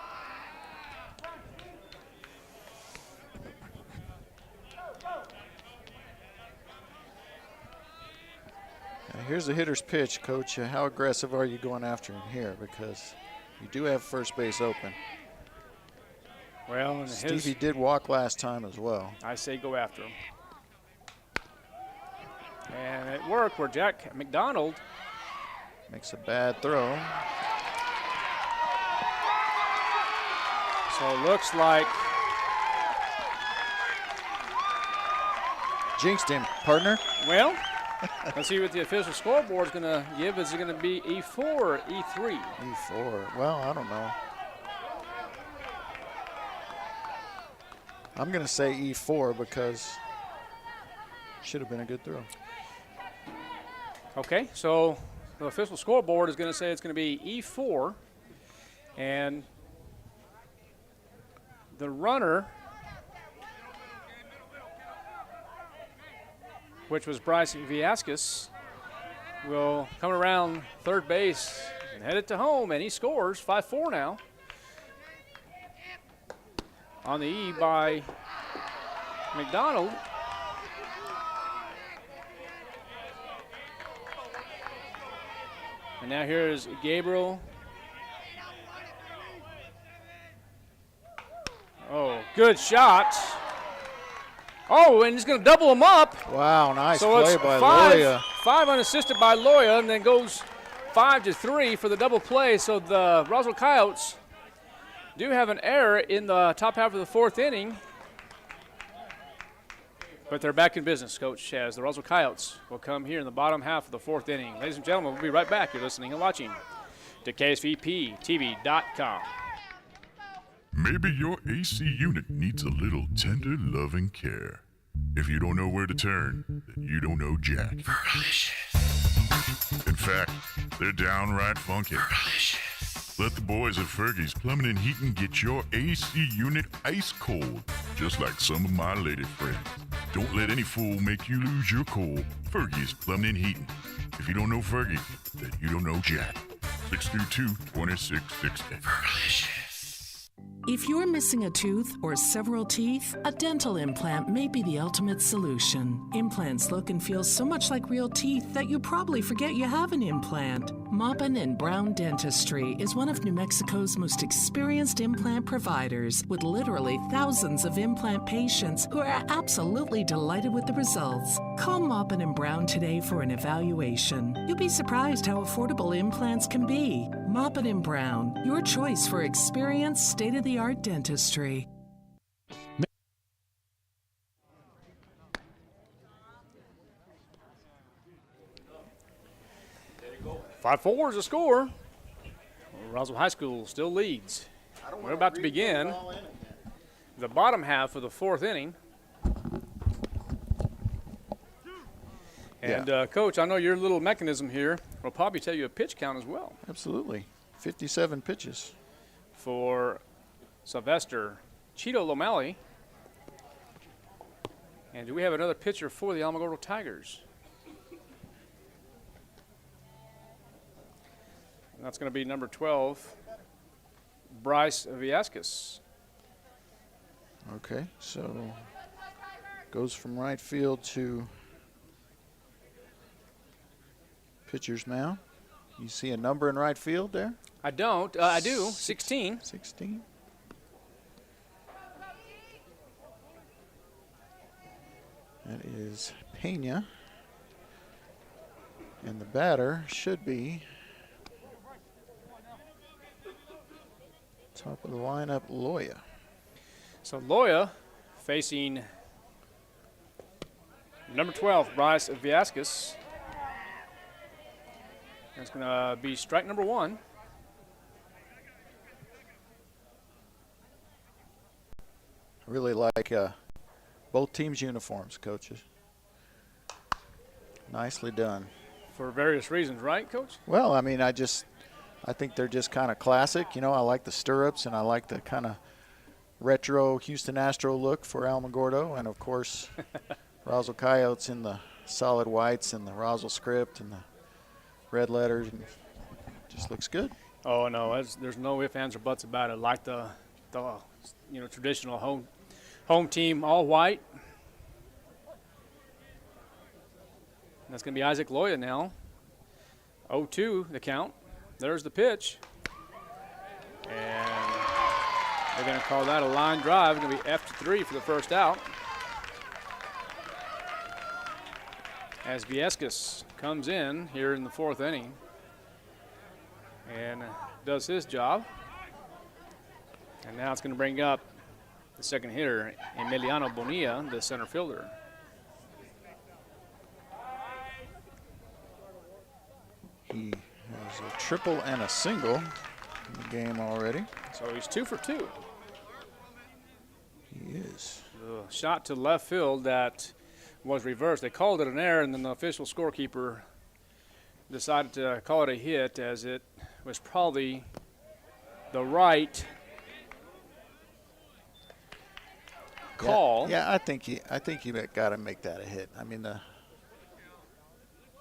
Here's the hitter's pitch, Coach. How aggressive are you going after him here? Because you do have first base open. Well, Stevie did walk last time as well. I say go after him. And it worked where Jack McDonald makes a bad throw. So it looks like jinxed him, partner. Well, let's see what the official scoreboard is going to give. Is it going to be E4 or E3? E4. Well, I don't know. I'm going to say E4 because it should have been a good throw. Okay, so the official scoreboard is going to say it's going to be E4, and the runner, which was Bryce Viescas, will come around third base and head it to home, and he scores 5-4 now. On the E by McDonald. And now here's Gabriel. Oh, good shot. Oh, and he's going to double him up. Wow, nice so play by Loya. 5 unassisted by Loya, and then goes 5-3 for the double play. So the Roswell Coyotes do have an error in the top half of the 4th inning. But they're back in business, Coach, as the Roswell Coyotes will come here in the bottom half of the 4th inning. Ladies and gentlemen, we'll be right back. You're listening and watching to KSVPTV.com. Maybe your AC unit needs a little tender loving care. If you don't know where to turn, then you don't know Jack. Fergalicious. In fact, they're downright funky. Let the boys at Fergie's Plumbing and Heating get your AC unit ice cold, just like some of my lady friends. Don't let any fool make you lose your cool. Fergie's Plumbing and Heating. If you don't know Fergie, then you don't know Jack. 632-2660. Fergalicious. If you're missing a tooth or several teeth, a dental implant may be the ultimate solution. Implants look and feel so much like real teeth that you probably forget you have an implant. Maupin and Brown Dentistry is one of New Mexico's most experienced implant providers, with literally thousands of implant patients who are absolutely delighted with the results. Call Maupin and Brown today for an evaluation. You'll be surprised how affordable implants can be. Maupin and Brown, your choice for experienced, state-of-the-art dentistry. 5-4 is the score. Roswell High School still leads. We're about to begin the bottom half of the fourth inning. And, Coach, I know your little mechanism here will probably tell you a pitch count as well. Absolutely. 57 pitches. For Sylvester Cheeto Lomeli. And do we have another pitcher for the Alamogordo Tigers? And that's going to be number 12, Bryce Viascas. Okay, so goes from right field to pitcher's mound. You see a number in right field there? I don't. I do. 16. 16. That is Pena. And the batter should be top of the lineup, Loya. So Loya facing number 12, Bryce Viascas. That's going to be strike number 1. I really like both teams' uniforms, coaches. Nicely done. For various reasons, right, Coach? Well, I mean, I think they're just kind of classic. You know, I like the stirrups, and I like the kind of retro Houston Astro look for Alamogordo, and, of course, Roswell Coyotes in the solid whites and the Roswell script and the red letters. And just looks good. Oh, no, there's no ifs, ands, or buts about it. Like the traditional home team, all white. That's going to be Isaac Loya now. 0-2 the count. There's the pitch. And they're going to call that a line drive. It's going to be F3 for the first out. As Viescas comes in here in the fourth inning and does his job. And now it's going to bring up the second hitter, Emiliano Bonilla, the center fielder. He has a triple and a single in the game already. So he's 2 for 2. He is. The shot to left field that was reversed. They called it an error, and then the official scorekeeper decided to call it a hit, as it was probably the right call. Yeah, I think you got to make that a hit. I mean,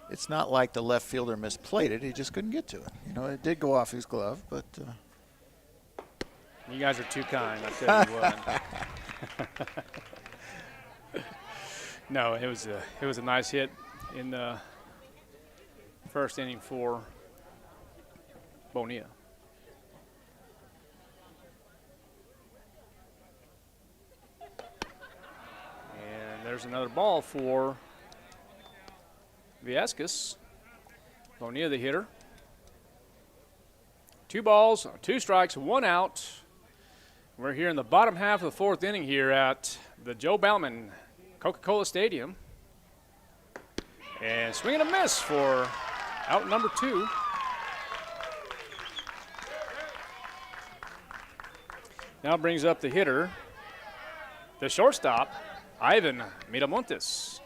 it's not like the left fielder misplayed it. He just couldn't get to it. You know, it did go off his glove, but. You guys are too kind, I tell you what. No, it was a nice hit in the first inning for Bonilla. And there's another ball for Viescas. Bonilla, the hitter. 2 balls, 2 strikes, 1 out. We're here in the bottom half of the fourth inning here at the Joe Bauman Coca-Cola Stadium. And swing and a miss for out number 2. Now brings up the hitter, the shortstop, Ivan Miramontes.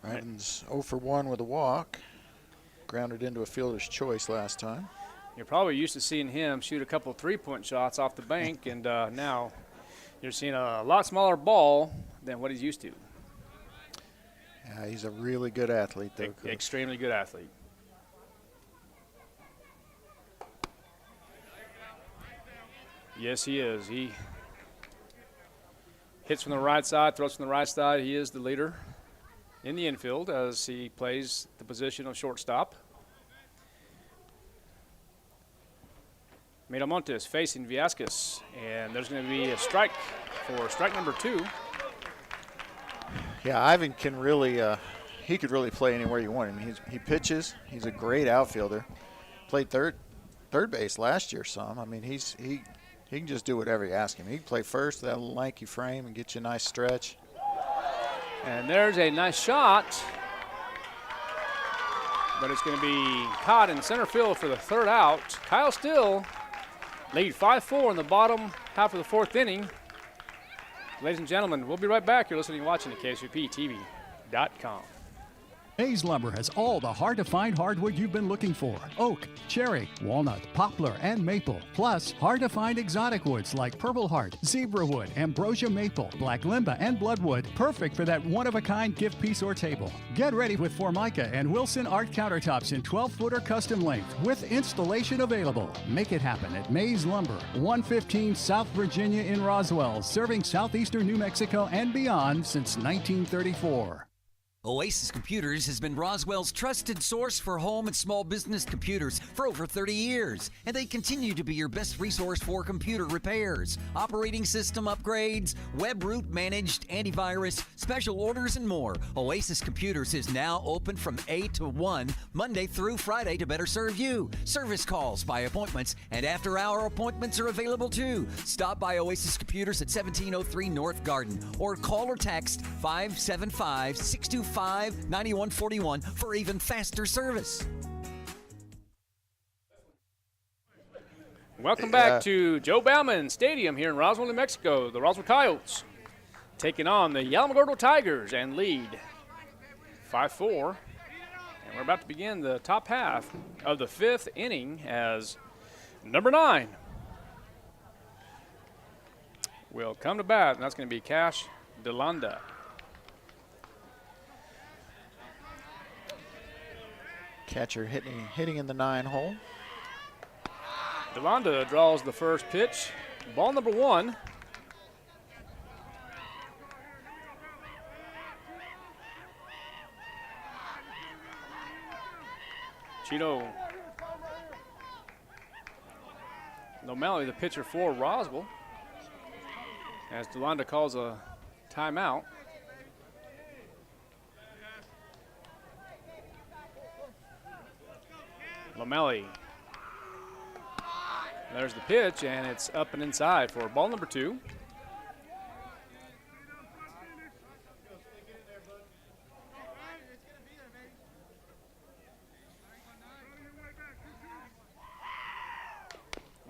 Evans 0 for 1 with a walk. Grounded into a fielder's choice last time. You're probably used to seeing him shoot a couple 3-point shots off the bank, and now you're seeing a lot smaller ball than what he's used to. Yeah, he's a really good athlete, though. Extremely good athlete. Yes, he is. He hits from the right side, throws from the right side. He is the leader in the infield as he plays the position of shortstop. Miramontes facing Villescaz, and there's going to be a strike for strike number 2. Yeah, Ivan can really, he could really play anywhere you want him. He pitches. He's a great outfielder. Played third base last year some. I mean, he can just do whatever you ask him. He can play first, that lanky frame, and get you a nice stretch. And there's a nice shot, but it's going to be caught in center field for the 3rd out. Kyle Still lead 5-4 in the bottom half of the 4th inning. Ladies and gentlemen, we'll be right back. You're listening and watching at KSVPTV.com. Mays Lumber has all the hard-to-find hardwood you've been looking for. Oak, cherry, walnut, poplar, and maple. Plus, hard-to-find exotic woods like purple heart, zebra wood, ambrosia maple, black limba, and bloodwood. Perfect for that one-of-a-kind gift piece or table. Get ready with Formica and Wilson Art countertops in 12-footer custom length with installation available. Make it happen at Mays Lumber, 115 South Virginia in Roswell, serving southeastern New Mexico and beyond since 1934. Oasis Computers has been Roswell's trusted source for home and small business computers for over 30 years, and they continue to be your best resource for computer repairs, operating system upgrades, web root managed antivirus, special orders, and more. Oasis Computers is now open from 8 to 1, Monday through Friday to better serve you. Service calls by appointments and after-hour appointments are available too. Stop by Oasis Computers at 1703 North Garden or call or text 575-625-9141 for even faster service. Welcome back to Joe Bauman Stadium here in Roswell, New Mexico. The Roswell Coyotes taking on the Alamogordo Tigers and lead 5-4. And we're about to begin the top half of the 5th inning as number 9 will come to bat, and that's going to be Cash DeLanda. Catcher hitting in the 9 hole. DeLanda draws the first pitch. Ball number 1. Chino O'Malley, the pitcher for Roswell, as DeLanda calls a timeout. O'Malley. There's the pitch, and it's up and inside for ball number 2.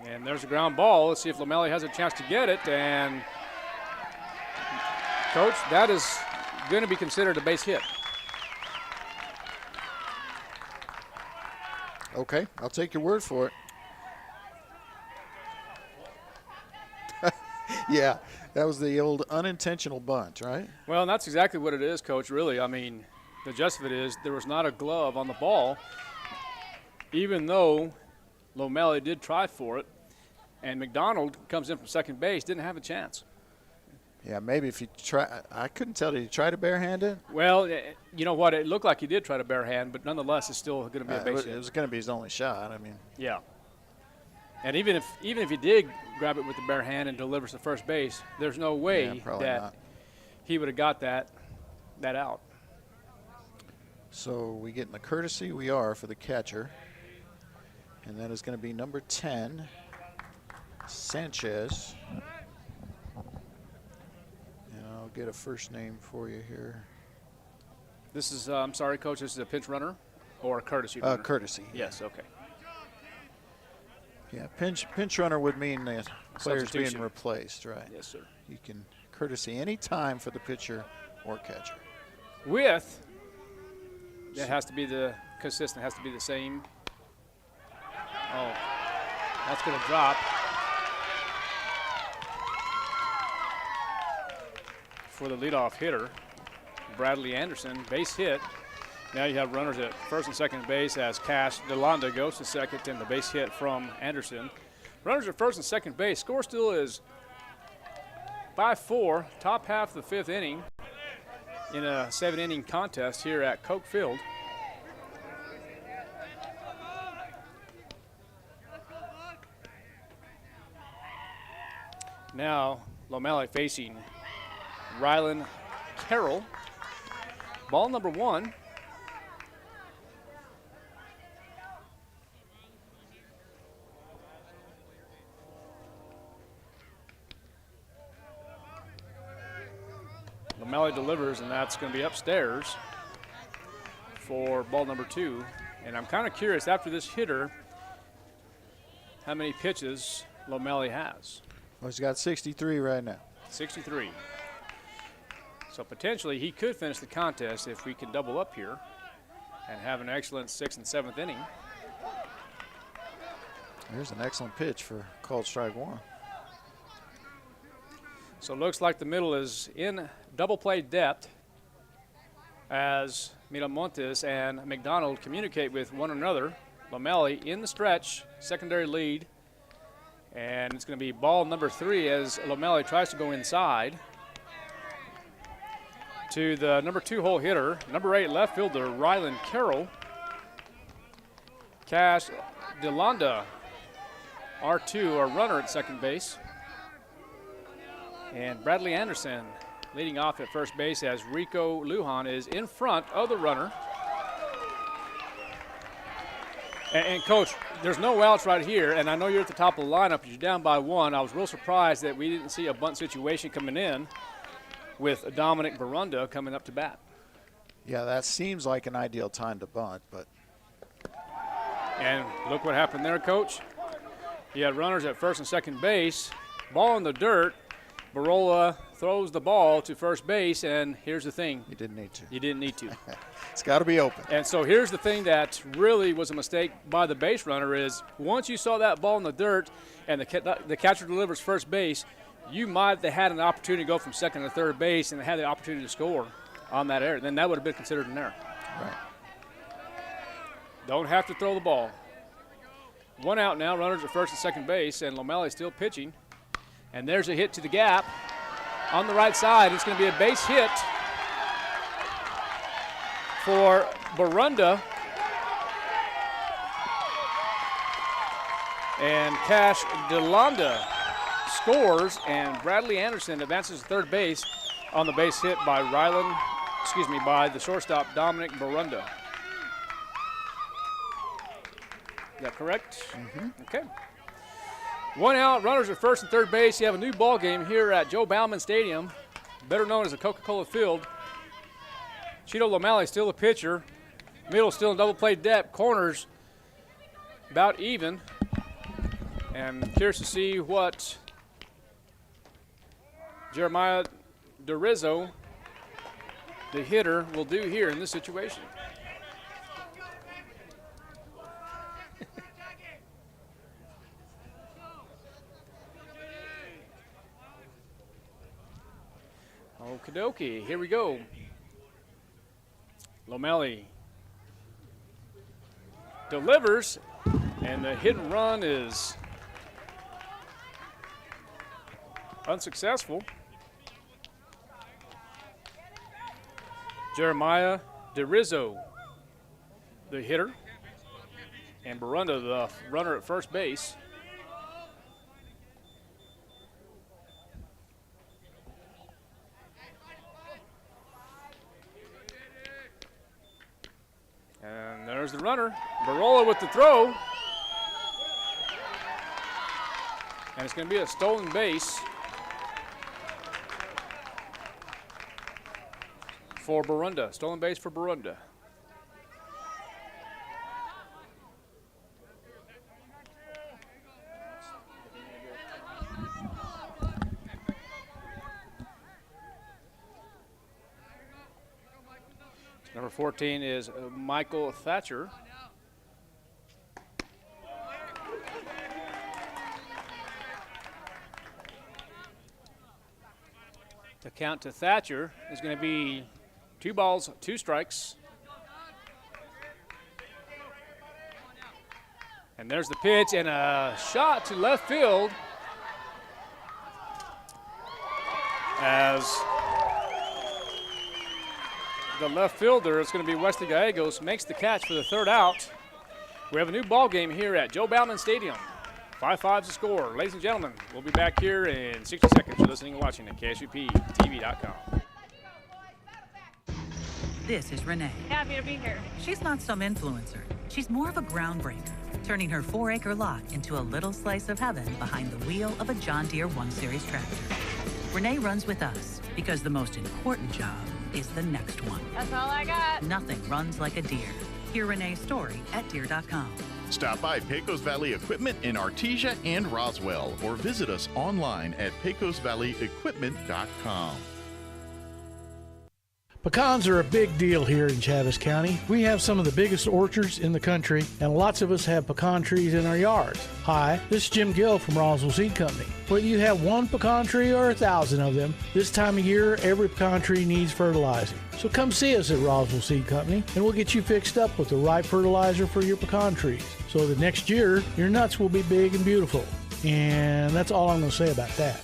And there's a ground ball. Let's see if O'Malley has a chance to get it. And, Coach, that is going to be considered a base hit. Okay, I'll take your word for it. Yeah, that was the old unintentional bunt, right? Well, and that's exactly what it is, Coach, really. I mean, the gist of it is there was not a glove on the ball, even though O'Malley did try for it, and McDonald comes in from second base, didn't have a chance. Yeah, maybe if he try. I couldn't tell. Did he try to barehand it? Well, you know what? It looked like he did try to barehand, but nonetheless, it's still going to be a base hit. It was going to be his only shot. I mean. Yeah. And even if he did grab it with the bare hand and delivers to first base, there's no way that he would have got that out. So we get in the courtesy. We are for the catcher, and that is going to be number 10, Sanchez. I'll get a first name for you here. This is, I'm sorry, Coach, this is a pinch runner or a courtesy runner? Courtesy. Yes, okay. Yeah, pinch runner would mean the player's being replaced, right? Yes, sir. You can courtesy any time for the pitcher or catcher. With That has to be the consistent, has to be the same. Oh, that's going to drop. For the leadoff hitter, Bradley Anderson, base hit. Now you have runners at first and second base as Cash DeLonda goes to second, and the base hit from Anderson. Runners at first and second base. Score still is 5-4, top half of the fifth inning in a 7-inning contest here at Coke Field. Now Lomeli facing Rylan Carroll. Ball number 1. Lomeli delivers, and that's going to be upstairs for ball number 2. And I'm kind of curious, after this hitter, how many pitches Lomeli has. Well, he's got 63 right now. 63. So potentially he could finish the contest if we can double up here and have an excellent 6th and 7th inning. Here's an excellent pitch for called strike 1. So it looks like the middle is in double play depth as Miramontes and McDonald communicate with one another. Lomeli in the stretch, secondary lead. And it's going to be ball number 3 as Lomeli tries to go inside to the number 2 hole hitter, number 8 left fielder Rylan Carroll. Cash DeLonda, R2, a runner at second base. And Bradley Anderson leading off at first base as Rico Lujan is in front of the runner. And Coach, there's no outs right here, and I know you're at the top of the lineup, but you're down by 1. I was real surprised that we didn't see a bunt situation coming in with Dominic Barunda coming up to bat. Yeah, that seems like an ideal time to bunt, but. And look what happened there, Coach. You had runners at first and second base, ball in the dirt. Barola throws the ball to first base, and here's the thing. You didn't need to. You didn't need to. It's got to be open. And so here's the thing that really was a mistake by the base runner is once you saw that ball in the dirt and the catcher delivers first base, you might have had an opportunity to go from second to third base and had the opportunity to score on that error. Then that would have been considered an error. Right. Don't have to throw the ball. 1 out now, runners at first and second base, and Lomeli still pitching. And there's a hit to the gap on the right side. It's going to be a base hit for Barunda. And Cash DeLonda scores, and Bradley Anderson advances to third base on the base hit by by the shortstop Dominic Barunda. Is that correct? Mm-hmm. Okay. 1 out, runners at first and third base. You have a new ball game here at Joe Bauman Stadium, better known as the Coca-Cola Field. Cheeto Lomeli still the pitcher. Middle still in double play depth. Corners about even. And curious to see what Jeremiah Durizzo, the hitter, will do here in this situation. Okie dokie, here we go. Lomeli delivers, and the hit and run is unsuccessful. Jeremiah Durizzo, the hitter, and Barunda, the runner at first base. And there's the runner. Barola with the throw. And it's going to be a stolen base for Barunda. Stolen base for Barunda. Number 14 is Michael Thatcher. The count to Thatcher is going to be 2 balls, 2 strikes. And there's the pitch and a shot to left field as the left fielder, it's going to be Wesley Gallegos, makes the catch for the 3rd out. We have a new ball game here at Joe Bauman Stadium. 5-5's the score. Ladies and gentlemen, we'll be back here in 60 seconds. You're listening and watching at KSUPTV.com. This is Renee. Happy to be here. She's not some influencer. She's more of a groundbreaker, turning her 4-acre lot into a little slice of heaven behind the wheel of a John Deere 1 Series tractor. Renee runs with us because the most important job is the next one. That's all I got. Nothing runs like a Deere. Hear Renee's story at Deere.com. Stop by Pecos Valley Equipment in Artesia and Roswell, or visit us online at pecosvalleyequipment.com. Pecans are a big deal here in Chaves County. We have some of the biggest orchards in the country, and lots of us have pecan trees in our yards. Hi, this is Jim Gill from Roswell Seed Company. Whether you have 1 pecan tree or 1,000 of them, this time of year, every pecan tree needs fertilizing. So come see us at Roswell Seed Company, and we'll get you fixed up with the right fertilizer for your pecan trees, so that next year, your nuts will be big and beautiful. And that's all I'm going to say about that.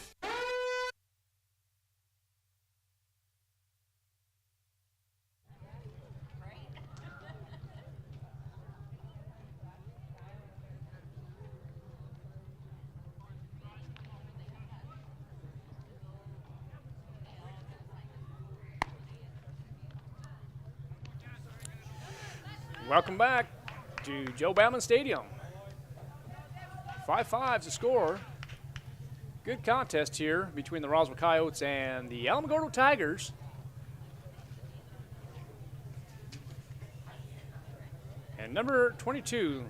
Welcome back to Joe Bauman Stadium. 5-5's the score. Good contest here between the Roswell Coyotes and the Alamogordo Tigers. And number 22,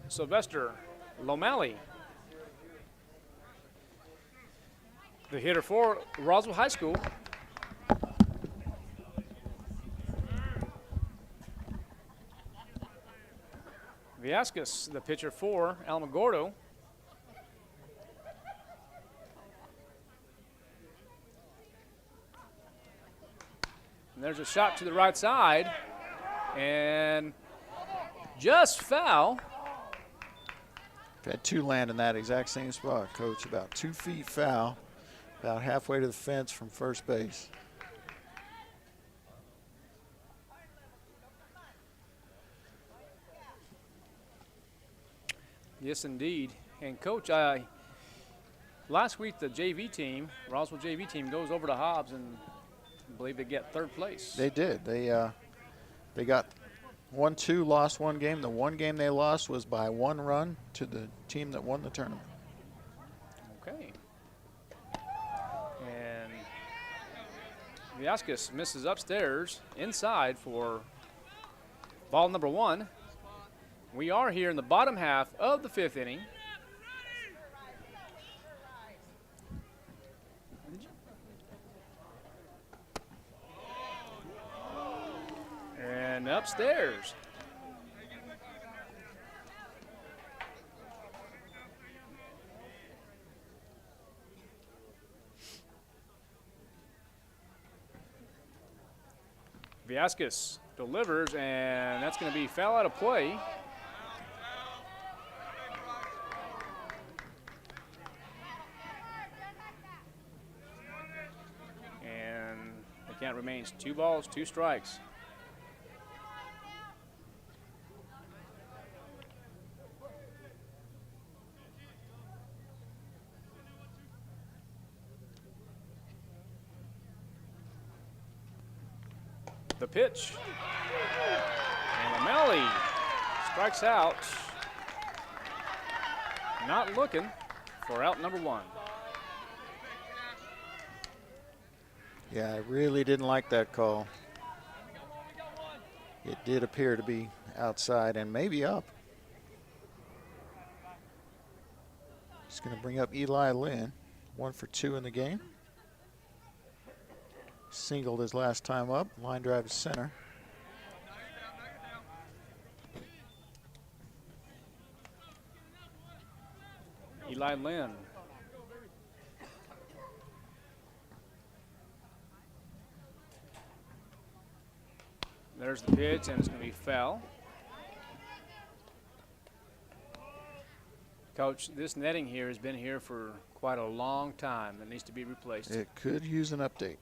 Sylvester Lomali, the hitter for Roswell High School. Viascas, the pitcher for Alamogordo. And there's a shot to the right side, and just foul. Had 2 land in that exact same spot, Coach. About 2 feet foul, about halfway to the fence from first base. Yes, indeed. And, Coach, last week the JV team, Roswell JV team, goes over to Hobbs, and I believe they get 3rd place. They did. They got 1-2, lost 1 game. The 1 game they lost was by 1 run to the team that won the tournament. Okay. And Viascas misses upstairs, inside for ball number 1. We are here in the bottom half of the 5th inning. And upstairs. Viascas delivers, and that's going to be foul out of play. Count remains 2 balls, 2 strikes. The pitch. And Lomali strikes out. Not looking for out number 1. Yeah, I really didn't like that call. It did appear to be outside and maybe up. He's going to bring up Eli Lynn, 1 for 2 in the game. Singled his last time up, line drive to center. Eli Lynn. There's the pitch, and it's going to be foul. Coach, this netting here has been here for quite a long time. It needs to be replaced. It could use an update.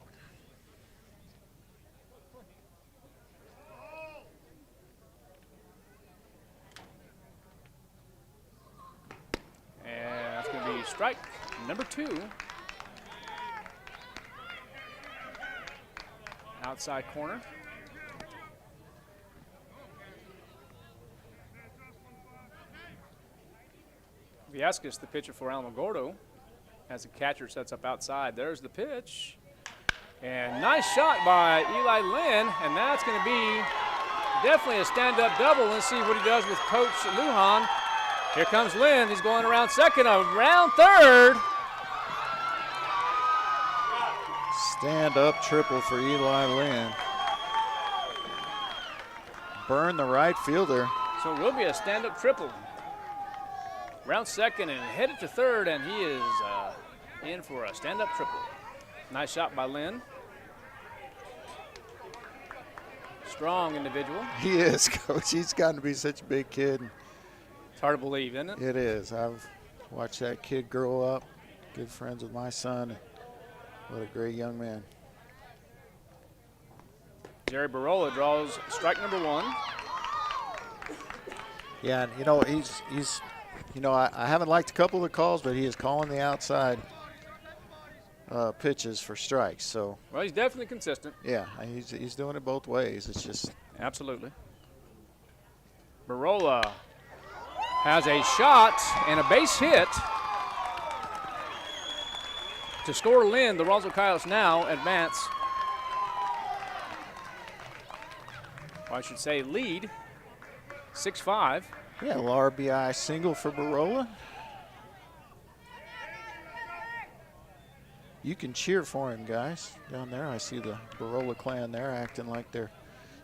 And that's going to be strike number 2. Outside corner. Viescas, the pitcher for Alamogordo, as the catcher sets up outside. There's the pitch. And nice shot by Eli Lynn, and that's going to be definitely a stand-up double. Let's see what he does with Coach Lujan. Here comes Lynn. He's going around second, around third. Stand-up triple for Eli Lynn. Burn the right fielder. So it will be a stand-up triple. Round second and headed to third, and he is in for a stand-up triple. Nice shot by Lynn. Strong individual. He is, Coach. He's gotten to be such a big kid. It's hard to believe, isn't it? It is. I've watched that kid grow up. Good friends with my son. What a great young man. Jerry Barola draws strike number 1. Yeah, and, you know, he's I haven't liked a couple of the calls, but he is calling the outside pitches for strikes. So. Well, he's definitely consistent. Yeah, he's doing it both ways. It's just. Absolutely. Barola has a shot and a base hit to score Lynn. The Roswell Coyotes now advance. Or I should say lead, 6-5. Yeah, a little RBI single for Barola. You can cheer for him, guys. Down there, I see the Barola clan there acting like they're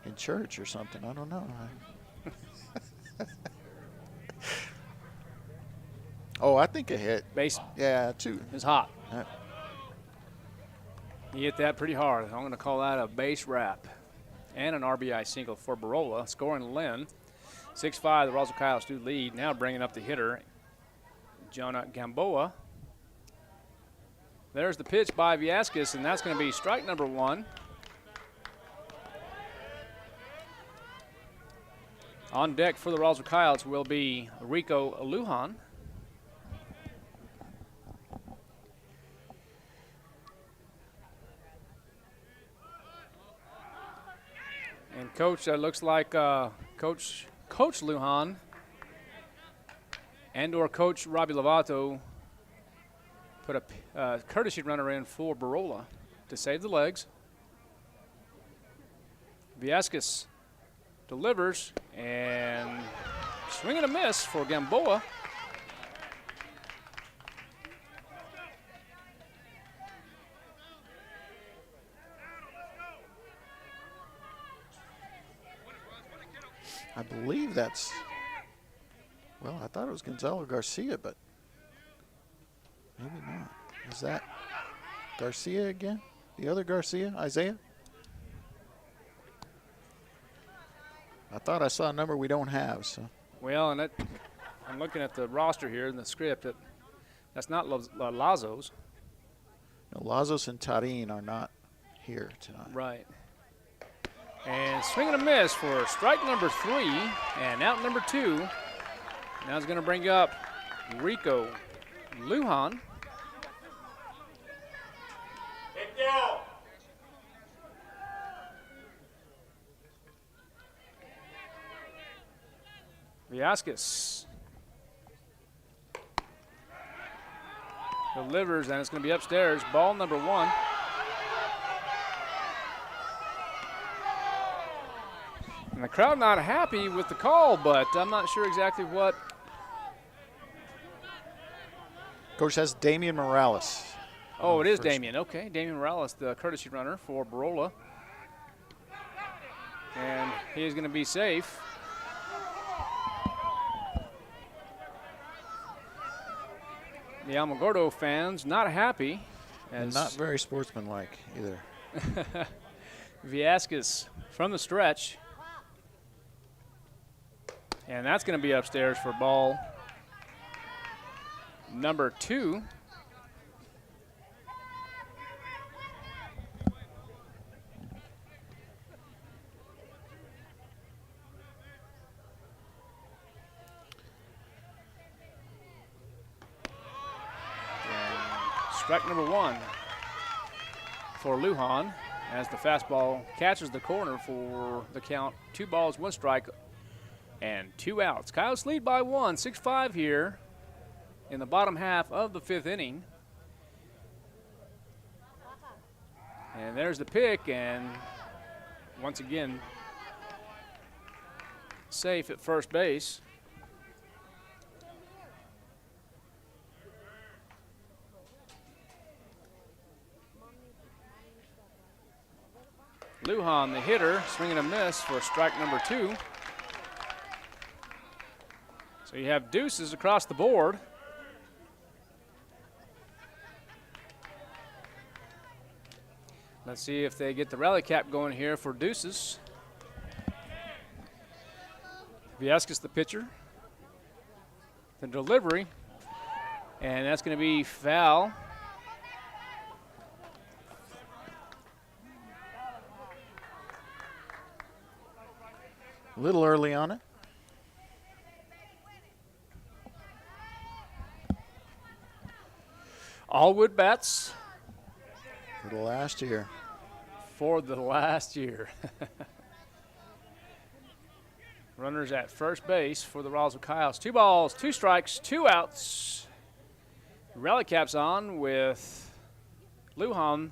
in church or something. I don't know. Oh, I think a hit. Base. Yeah, 2. It's hot. He hit that pretty hard. I'm going to call that a base wrap. And an RBI single for Barola, scoring Lynn. 6-5, the Roswell Coyotes do lead. Now bringing up the hitter, Jonah Gamboa. There's the pitch by Viescas, and that's going to be strike number 1. On deck for the Roswell Coyotes will be Rico Lujan. And Coach, that looks like Coach Lujan and/or Coach Robbie Lovato put a courtesy runner in for Barola to save the legs. Viescas delivers, and swing and a miss for Gamboa. I believe that's, well, I thought it was Gonzalo Garcia, but maybe not. Is that Garcia again? The other Garcia, Isaiah? I thought I saw a number we don't have. So. Well, and I'm looking at the roster here in the script. That's not Lazos. No, Lazos and Tarin are not here tonight. Right. And swing and a miss for strike number 3 and out number 2. Now it's going to bring up Rico Lujan. Viescas delivers, and it's going to be upstairs. Ball number 1. And the crowd not happy with the call, but I'm not sure exactly what. Coach, that's Damian Morales. Oh, it is Damian. Okay, Damian Morales, the courtesy runner for Barola. And he is going to be safe. the Alamogordo fans not happy. And not very sportsmanlike either. Viascus from the stretch. And that's going to be upstairs for ball number 2. Strike number 1 for Lujan as the fastball catches the corner for the count. 2 balls, 1 strike, and 2 outs. Coyotes lead by 1, 6-5 here in the bottom half of the 5th inning. And there's the pick, and once again, safe at first base. Lujan, the hitter, swinging a miss for strike number 2. So you have deuces across the board. Let's see if they get the rally cap going here for deuces. Viascus, the pitcher. The delivery, and that's going to be foul. A little early on it. All wood bats. For the last year. For the last year. Runners at first base for the Roswell Coyotes. 2 balls, 2 strikes, 2 outs. Rally caps on with Lujan,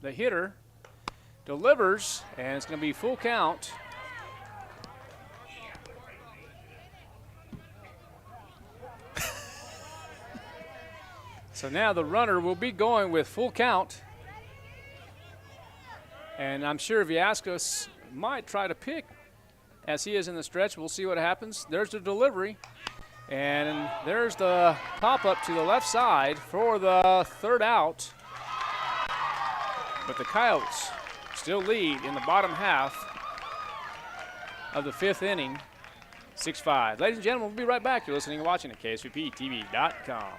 the hitter. Delivers, and it's going to be full count. So now the runner will be going with full count. And I'm sure Viascos might try to pick as he is in the stretch. We'll see what happens. There's the delivery. And there's the pop-up to the left side for the 3rd out. But the Coyotes still lead in the bottom half of the 5th inning, 6-5. Ladies and gentlemen, we'll be right back. You're listening and watching at KSVPTV.com.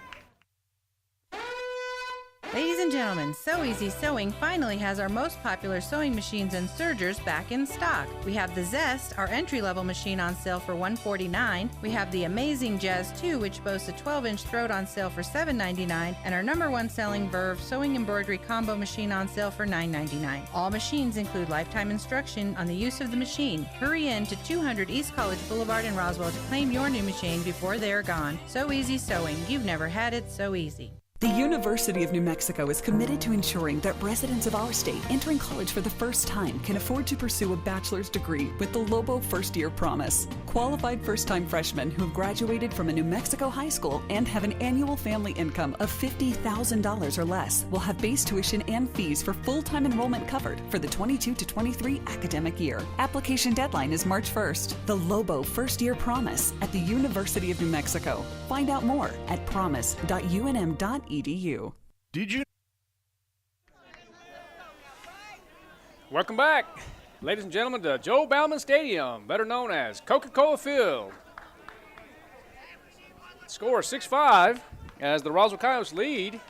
Ladies and gentlemen, So Easy Sewing finally has our most popular sewing machines and sergers back in stock. We have the Zest, our entry-level machine, on sale for $149. We have the Amazing Jazz 2, which boasts a 12-inch throat, on sale for $7.99, and our #1 selling Verve sewing embroidery combo machine on sale for $9.99. All machines include lifetime instruction on the use of the machine. Hurry in to 200 East College Boulevard in Roswell to claim your new machine before they're gone. So Easy Sewing. You've never had it so easy. The University of New Mexico is committed to ensuring that residents of our state entering college for the first time can afford to pursue a bachelor's degree with the Lobo First Year Promise. Qualified first-time freshmen who have graduated from a New Mexico high school and have an annual family income of $50,000 or less will have base tuition and fees for full-time enrollment covered for the 22 to 23 academic year. Application deadline is March 1st. The Lobo First Year Promise at the University of New Mexico. Find out more at promise.unm.edu. Did you? Welcome back, ladies and gentlemen, to Joe Bauman Stadium, better known as Coca-Cola Field. Score 6-5 as the Roswell Coyotes lead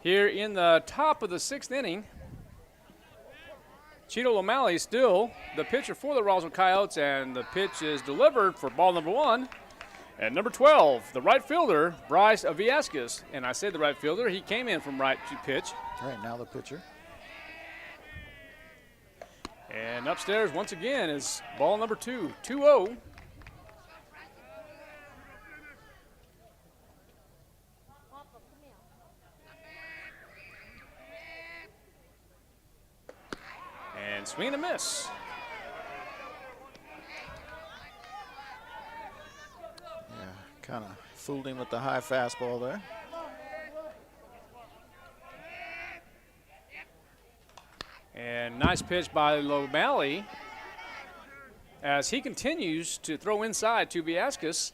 here in the top of the 6th inning. Cheeto O'Malley still the pitcher for the Roswell Coyotes, and the pitch is delivered for ball number 1. And number 12, the right fielder, Bryce Viascus. And I said the right fielder, he came in from right to pitch. All right, now the pitcher. And upstairs once again is ball number 2, 2-0. And swing and a miss. Kind of fooled him with the high fastball there. And nice pitch by O'Malley as he continues to throw inside to Viascus.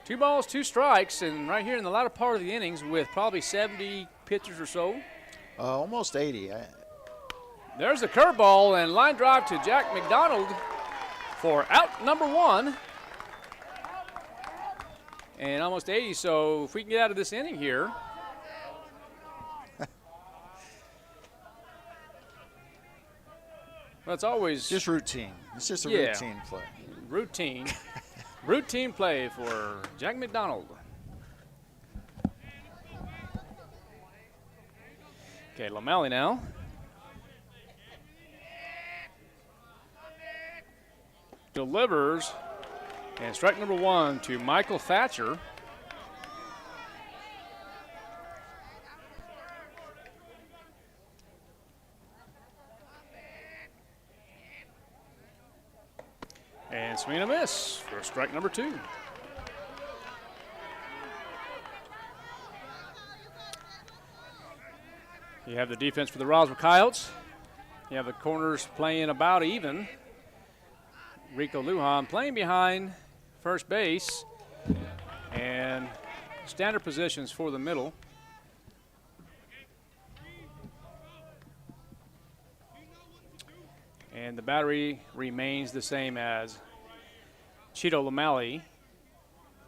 2 balls, 2 strikes, and right here in the latter part of the innings with probably 70 pitchers or so. Almost 80. There's the curveball and line drive to Jack McDonald for out number 1. And almost 80, so if we can get out of this inning here. Well, it's always just routine. It's just a routine play. Routine play for Jack McDonald. Okay, Lomeli now. Delivers, and strike number 1 to Michael Thatcher. And swing and a miss for strike number 2. You have the defense for the Roswell Coyotes. You have the corners playing about even. Rico Lujan playing behind first base. And standard positions for the middle. And the battery remains the same as Cheeto Lomeli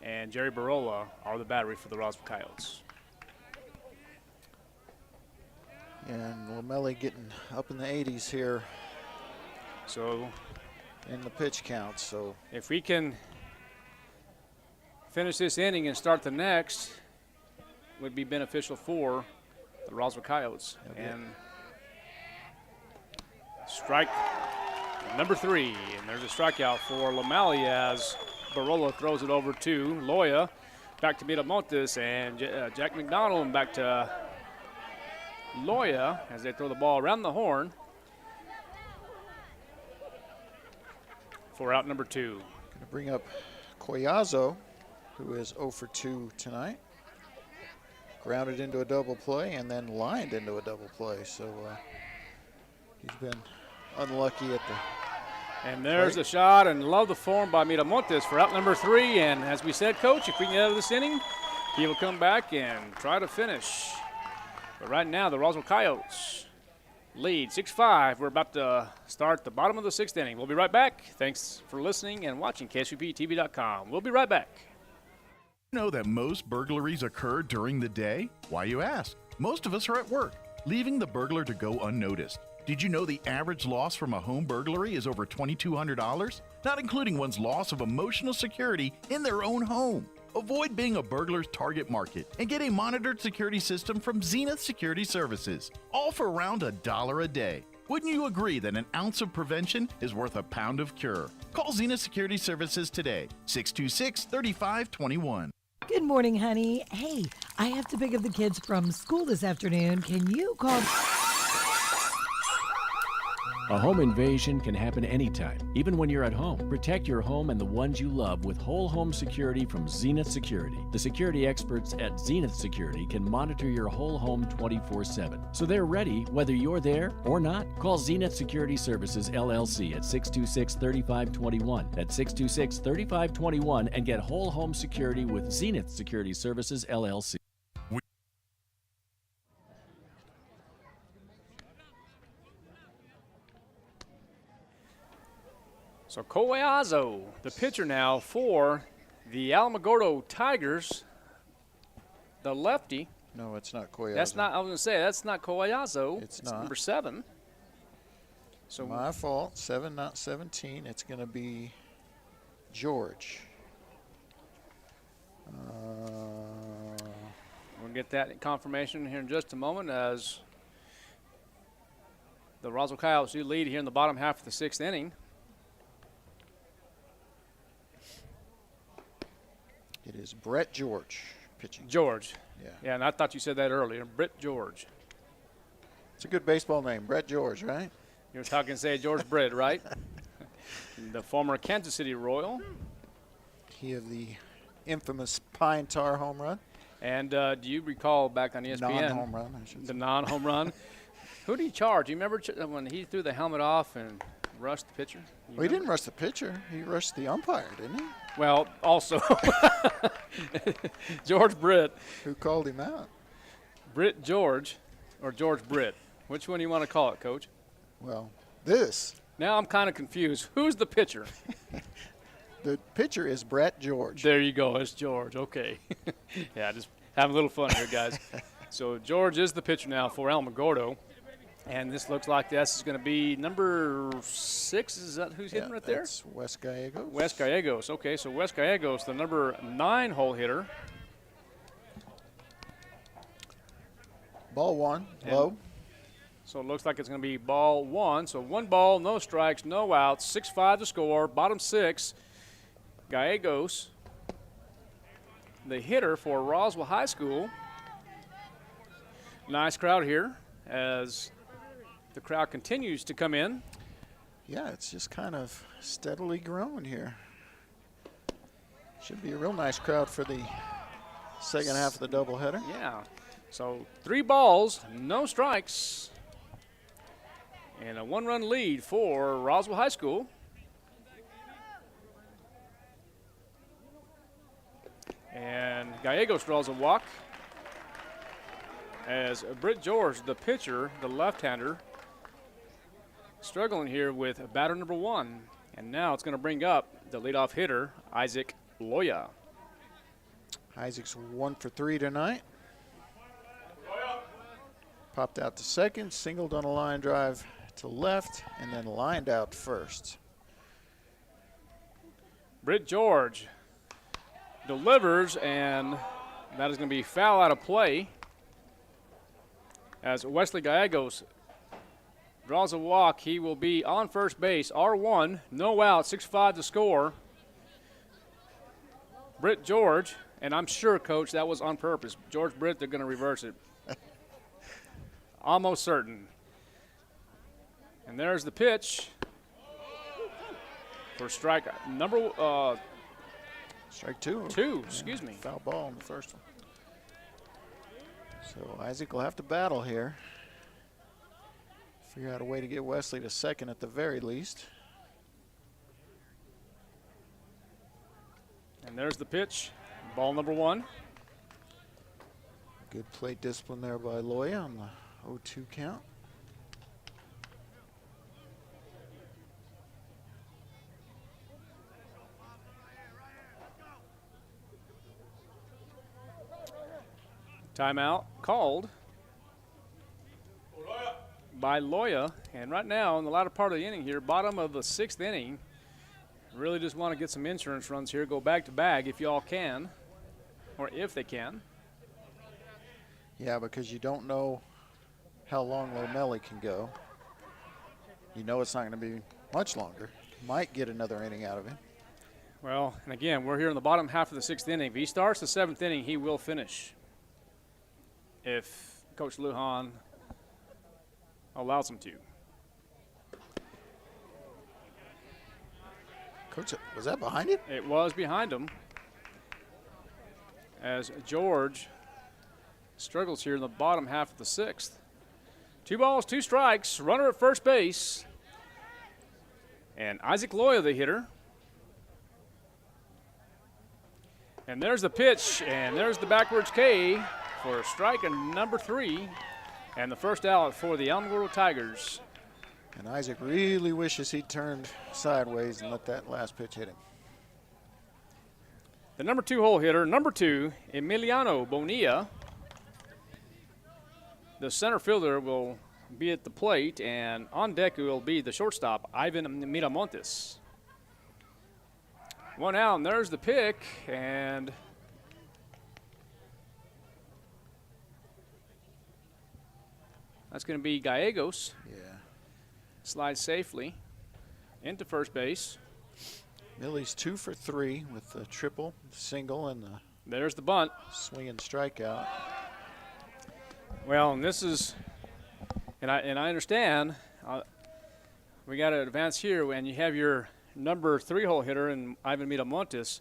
and Jerry Barola are the battery for the Roswell Coyotes. And Lomeli getting up in the 80s here. So in the pitch count. So if we can finish this inning and start the next, would be beneficial for the Roswell Coyotes. And strike number 3, and there's a strikeout for Lomeli as Barola throws it over to Loya. Back to Miramontes, and Jack McDonald back to Loya as they throw the ball around the horn for out number 2. Going to bring up Collazo, who is 0 for 2 tonight. Grounded into a double play and then lined into a double play. So he's been unlucky at the And there's the shot, and love the form by Miramontes for out number 3. And as we said, Coach, if we can get out of this inning, he will come back and try to finish. But right now, the Roswell Coyotes lead 6-5. We're about to start the bottom of the 6th inning. We'll be right back. Thanks for listening and watching KSUPTV.com. We'll be right back. You know that most burglaries occur during the day? Why, you ask? Most of us are at work, leaving the burglar to go unnoticed. Did you know the average loss from a home burglary is over $2,200? Not including one's loss of emotional security in their own home. Avoid being a burglar's target market and get a monitored security system from Zenith Security Services, all for around $1 a day. Wouldn't you agree that an ounce of prevention is worth a pound of cure? Call Zenith Security Services today, 626-3521. Good morning, honey. Hey, I have to pick up the kids from school this afternoon. Can you call... A home invasion can happen anytime, even when you're at home. Protect your home and the ones you love with whole home security from Zenith Security. The security experts at Zenith Security can monitor your whole home 24/7. So they're ready whether you're there or not. Call Zenith Security Services LLC at 626-3521. That's 626-3521 and get whole home security with Zenith Security Services LLC. So Collazo, the pitcher now for the Alamogordo Tigers, the lefty. No, it's not Collazo. That's not, I was going to say, that's not Collazo. It's not. Number 7. So my fault, 7, not 17. It's going to be George. We'll get that confirmation here in just a moment as the Roswell Coyotes do lead here in the bottom half of the 6th inning. It is Brett George pitching. George. Yeah. Yeah, and I thought you said that earlier. Brett George. It's a good baseball name, Brett George, right? You were talking, say, George Brett, right? The former Kansas City Royal. He of the infamous Pine Tar home run. And do you recall back on ESPN? Non-home run, I should say. The non-home run. Who did he charge? You remember when he threw the helmet off and rushed the pitcher? Well, he didn't rush the pitcher. He rushed the umpire, didn't he? Well, also, George Britt. Who called him out? Britt George, or George Britt. Which one do you want to call it, Coach? Well, this. Now I'm kind of confused. Who's the pitcher? The pitcher is Brett George. There you go. It's George. Okay. Yeah, just having a little fun here, guys. So George is the pitcher now for Alamogordo. And this looks like this is going to be number 6. Is that who's hitting right there? That's Wes Gallegos. Wes Gallegos. Okay, so Wes Gallegos, the number 9 hole hitter. Ball 1, low. So it looks like it's going to be ball 1. So 1 ball, no strikes, no outs, 6-5 to score. Bottom 6, Gallegos, the hitter for Roswell High School. Nice crowd here as the crowd continues to come in. Yeah, it's just kind of steadily growing here. Should be a real nice crowd for the second half of the doubleheader. Yeah. So 3 balls, no strikes, and a 1-run lead for Roswell High School. And Gallegos draws a walk as Britt George, the pitcher, the left-hander, struggling here with batter number 1. And now it's going to bring up the leadoff hitter, Isaac Loya. Isaac's 1 for 3 tonight. Popped out to second, singled on a line drive to left, and then lined out first. Britt George delivers, and that is going to be foul out of play as Wesley Gallegos draws a walk. He will be on first base, R1, no out, 6-5 to score. Britt George, and I'm sure, Coach, that was on purpose. George Britt, they're going to reverse it. Almost certain. And there's the pitch for strike number strike 2. 2, excuse me. Foul ball in the first one. So Isaac will have to battle here. Figure out a way to get Wesley to second at the very least. And there's the pitch, ball number 1. Good plate discipline there by Loya on the 0-2 count. Timeout called by Loya. And right now, in the latter part of the inning here, bottom of the 6th inning, really just want to get some insurance runs here, go back to back if y'all can, or if they can. Yeah, because you don't know how long Lomelli can go. You know it's not going to be much longer. Might get another inning out of him. Well, and again, we're here in the bottom half of the 6th inning. If he starts the 7th inning, he will finish if Coach Lujan allows him to. Coach, was that behind him? It was behind him as George struggles here in the bottom half of the 6th. 2 balls, 2 strikes, runner at first base. And Isaac Loya, the hitter. And there's the pitch, and there's the backwards K for strike number 3. And the first out for the Alamogordo Tigers. And Isaac really wishes he turned sideways and let that last pitch hit him. The number 2 hole hitter, number 2, Emiliano Bonilla. The center fielder will be at the plate, and on deck will be the shortstop, Ivan Miramontes. 1 out, and there's the pick, and that's going to be Gallegos. Yeah. Slides safely into first base. Millie's 2 for 3 with the triple, single, and the there's the bunt. Swinging strikeout. Well, and this is, and I understand, we got to advance here when you have your number 3 hole hitter in Ivan Miramontes.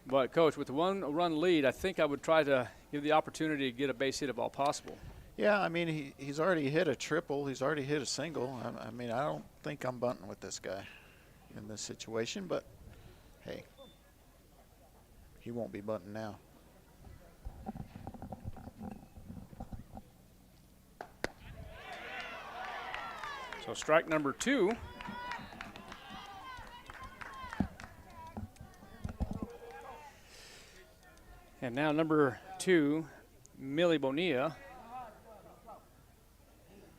But, Coach, with the 1-run lead, I think I would try to give the opportunity to get a base hit if all possible. Yeah, I mean, he's already hit a triple. He's already hit a single. I mean, I don't think I'm bunting with this guy. in this situation, but hey, he won't be bunting now. So strike number 2. And now number 2, Millie Bonilla,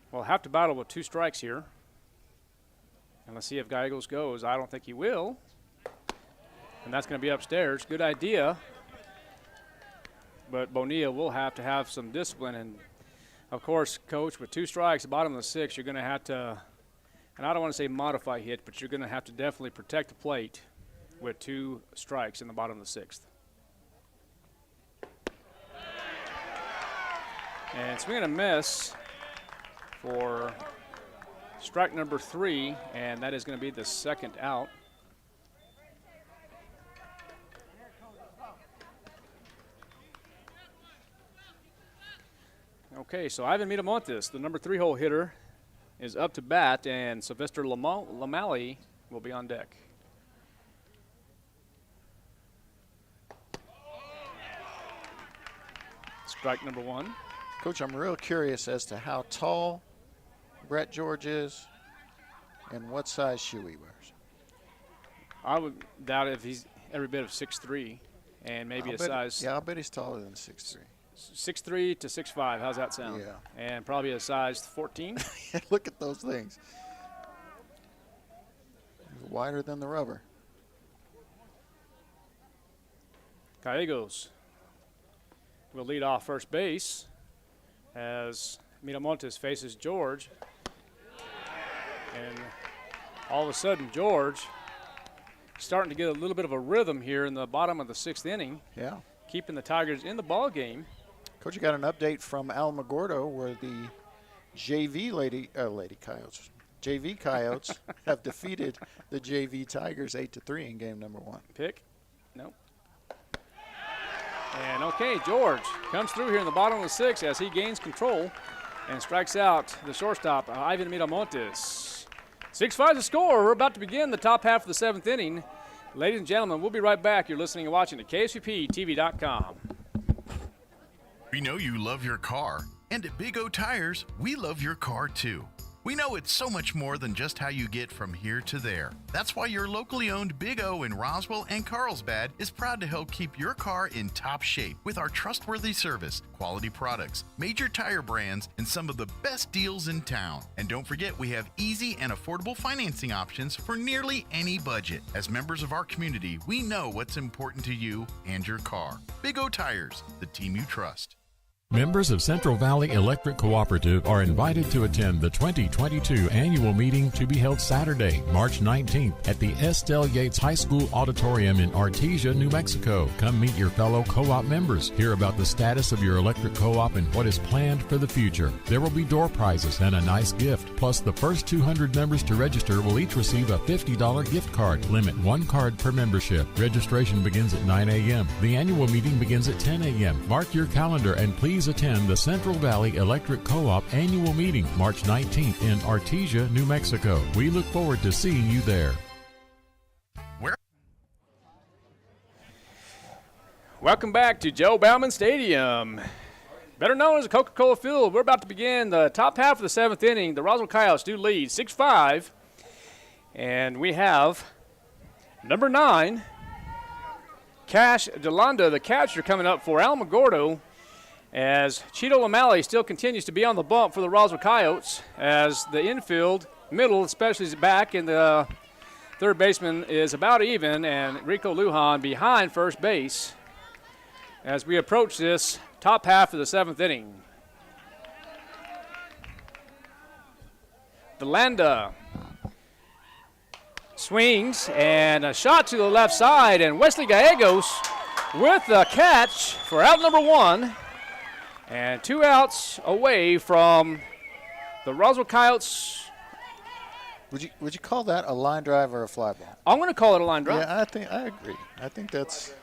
will have to battle with 2 strikes here. And let's see if Gallegos goes. I don't think he will. And that's going to be upstairs. Good idea. But Bonilla will have to have some discipline. And, of course, Coach, with 2 strikes, bottom of the 6th, you're going to have to, and I don't want to say modify hit, but you're going to have to definitely protect the plate with 2 strikes in the bottom of the 6th. And swing and a miss for strike number 3, and that is going to be the second out. Okay, so Ivan Miramontes, the number 3 hole hitter, is up to bat, and Sylvester Lamalley will be on deck. Strike number 1. Coach, I'm real curious as to how tall Brett George is and what size shoe he wears. I would doubt if he's every bit of 6'3", and maybe a size. Yeah, I'll bet he's taller than 6'3". 6'3" to 6'5". How's that sound? Yeah. And probably a size 14. Look at those things. He's wider than the rubber. Gallegos will lead off first base as Miramontes faces George. And all of a sudden, George starting to get a little bit of a rhythm here in the bottom of the 6th inning. Yeah. Keeping the Tigers in the ball game. Coach, you got an update from Alamogordo where the JV Coyotes have defeated the JV Tigers 8-3 in game number 1. Pick? Nope. And okay, George comes through here in the bottom of the 6th as he gains control and strikes out the shortstop, Ivan Miramontes. 6-5 the score. We're about to begin the top half of the 7th inning. Ladies and gentlemen, we'll be right back. You're listening and watching at KSVPTV.com. We know you love your car, and at Big O Tires, we love your car too. We know it's so much more than just how you get from here to there. That's why your locally owned Big O in Roswell and Carlsbad is proud to help keep your car in top shape with our trustworthy service, quality products, major tire brands, and some of the best deals in town. And don't forget, we have easy and affordable financing options for nearly any budget. As members of our community, we know what's important to you and your car. Big O Tires, the team you trust. Members of Central Valley Electric Cooperative are invited to attend the 2022 annual meeting to be held Saturday, March 19th at the Estelle Yates High School Auditorium in Artesia, New Mexico. Come meet your fellow co-op members, hear about the status of your electric co-op and what is planned for the future. There will be door prizes and a nice gift. Plus, the first 200 members to register will each receive a $50 gift card. Limit 1 card per membership. Registration begins at 9 a.m. The annual meeting begins at 10 a.m. Mark your calendar and please attend the Central Valley Electric Co-op annual meeting March 19th in Artesia, New Mexico. We look forward to seeing you there. Welcome back to Joe Bauman Stadium, better known as the Coca-Cola Field. We're about to begin the top half of the 7th inning. The Roswell Coyotes do lead 6-5, and we have number 9, Cash DeLonda, the catcher, coming up for Alamogordo, as Cheeto Lamalley still continues to be on the bump for the Roswell Coyotes, as the infield, middle especially, is back, and the third baseman is about even, and Rico Lujan behind first base as we approach this top half of the 7th inning. DeLanda swings, and a shot to the left side, and Wesley Gallegos with the catch for out number 1. And 2 outs away from the Roswell Coyotes. Would you call that a line drive or a fly ball? I'm going to call it a line drive. Yeah, I agree. I think that's.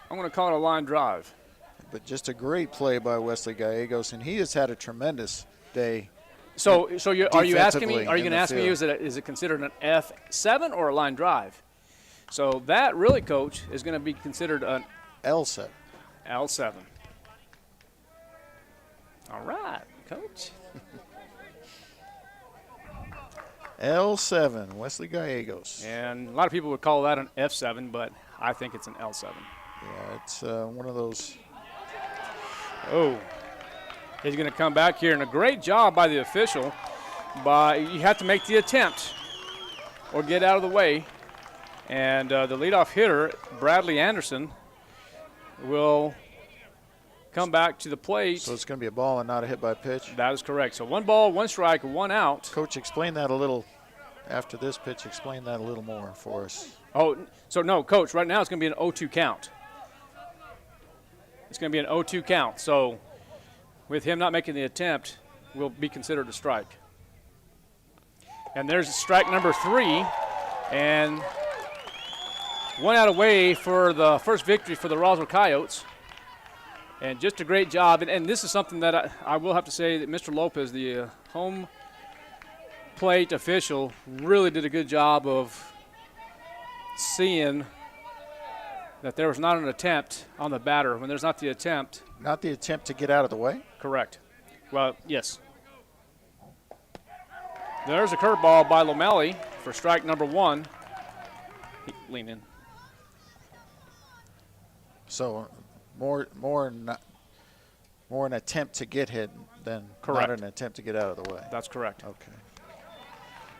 I'm going to call it a line drive. But just a great play by Wesley Gallegos, and he has had a tremendous day So are you asking me? defensively Are you going in to the ask me? field. Is it considered an F7 or a line drive? So that really, Coach, is going to be considered an L7. L7. All right, Coach. L7, Wesley Gallegos. And a lot of people would call that an F7, but I think it's an L7. Yeah, it's one of those. Oh, he's going to come back here, and a great job by the official. But you have to make the attempt or get out of the way. And the leadoff hitter, Bradley Anderson, will come back to the plate. So it's going to be a ball and not a hit by pitch? That is correct. So 1 ball, 1 strike, 1 out. Coach, explain that a little. After this pitch, explain that a little more for us. Oh, so no, Coach, right now it's going to be an 0-2 count. It's going to be an 0-2 count. So with him not making the attempt, will be considered a strike. And there's strike number 3. And 1 out away for the first victory for the Roswell Coyotes. And just a great job. And this is something that I will have to say that Mr. Lopez, the home plate official, really did a good job of seeing that there was not an attempt on the batter. When there's not the attempt. Not the attempt to get out of the way? Correct. Well, yes. There's a curveball by Lomeli for strike number 1. Lean in. So more an attempt to get hit than Correct. not an attempt to get out of the way. That's correct. Okay.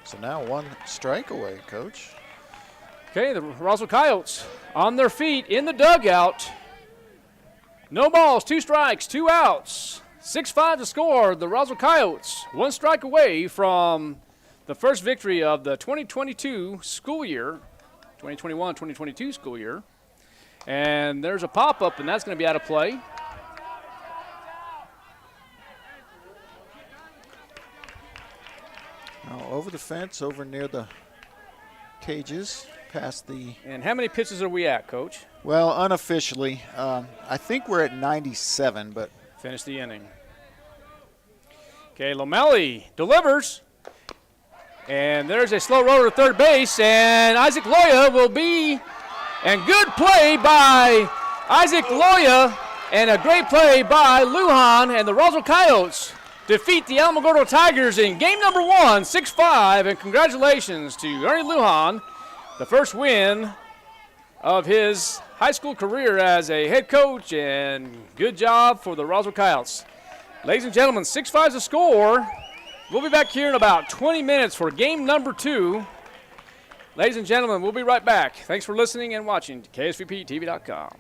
So now 1 strike away, Coach. Okay, the Roswell Coyotes on their feet in the dugout. No balls, 2 strikes, 2 outs. 6-5 to score. The Roswell Coyotes 1 strike away from the first victory of the 2022 school year, 2021-2022 school year. And there's a pop-up, and that's going to be out of play. Now over the fence, over near the cages, past the. And how many pitches are we at, Coach? Well, unofficially, I think we're at 97, but. Finish the inning. Okay, Lomeli delivers. And there's a slow roller to third base, and Isaac Loya will be. And good play by Isaac Loya, and a great play by Lujan, and the Roswell Coyotes defeat the Alamogordo Tigers in game number 1, 6-5, and congratulations to Ernie Lujan, the first win of his high school career as a head coach, and good job for the Roswell Coyotes. Ladies and gentlemen, 6-5 is the score. We'll be back here in about 20 minutes for game number 2. Ladies and gentlemen, we'll be right back. Thanks for listening and watching KSVPTV.com.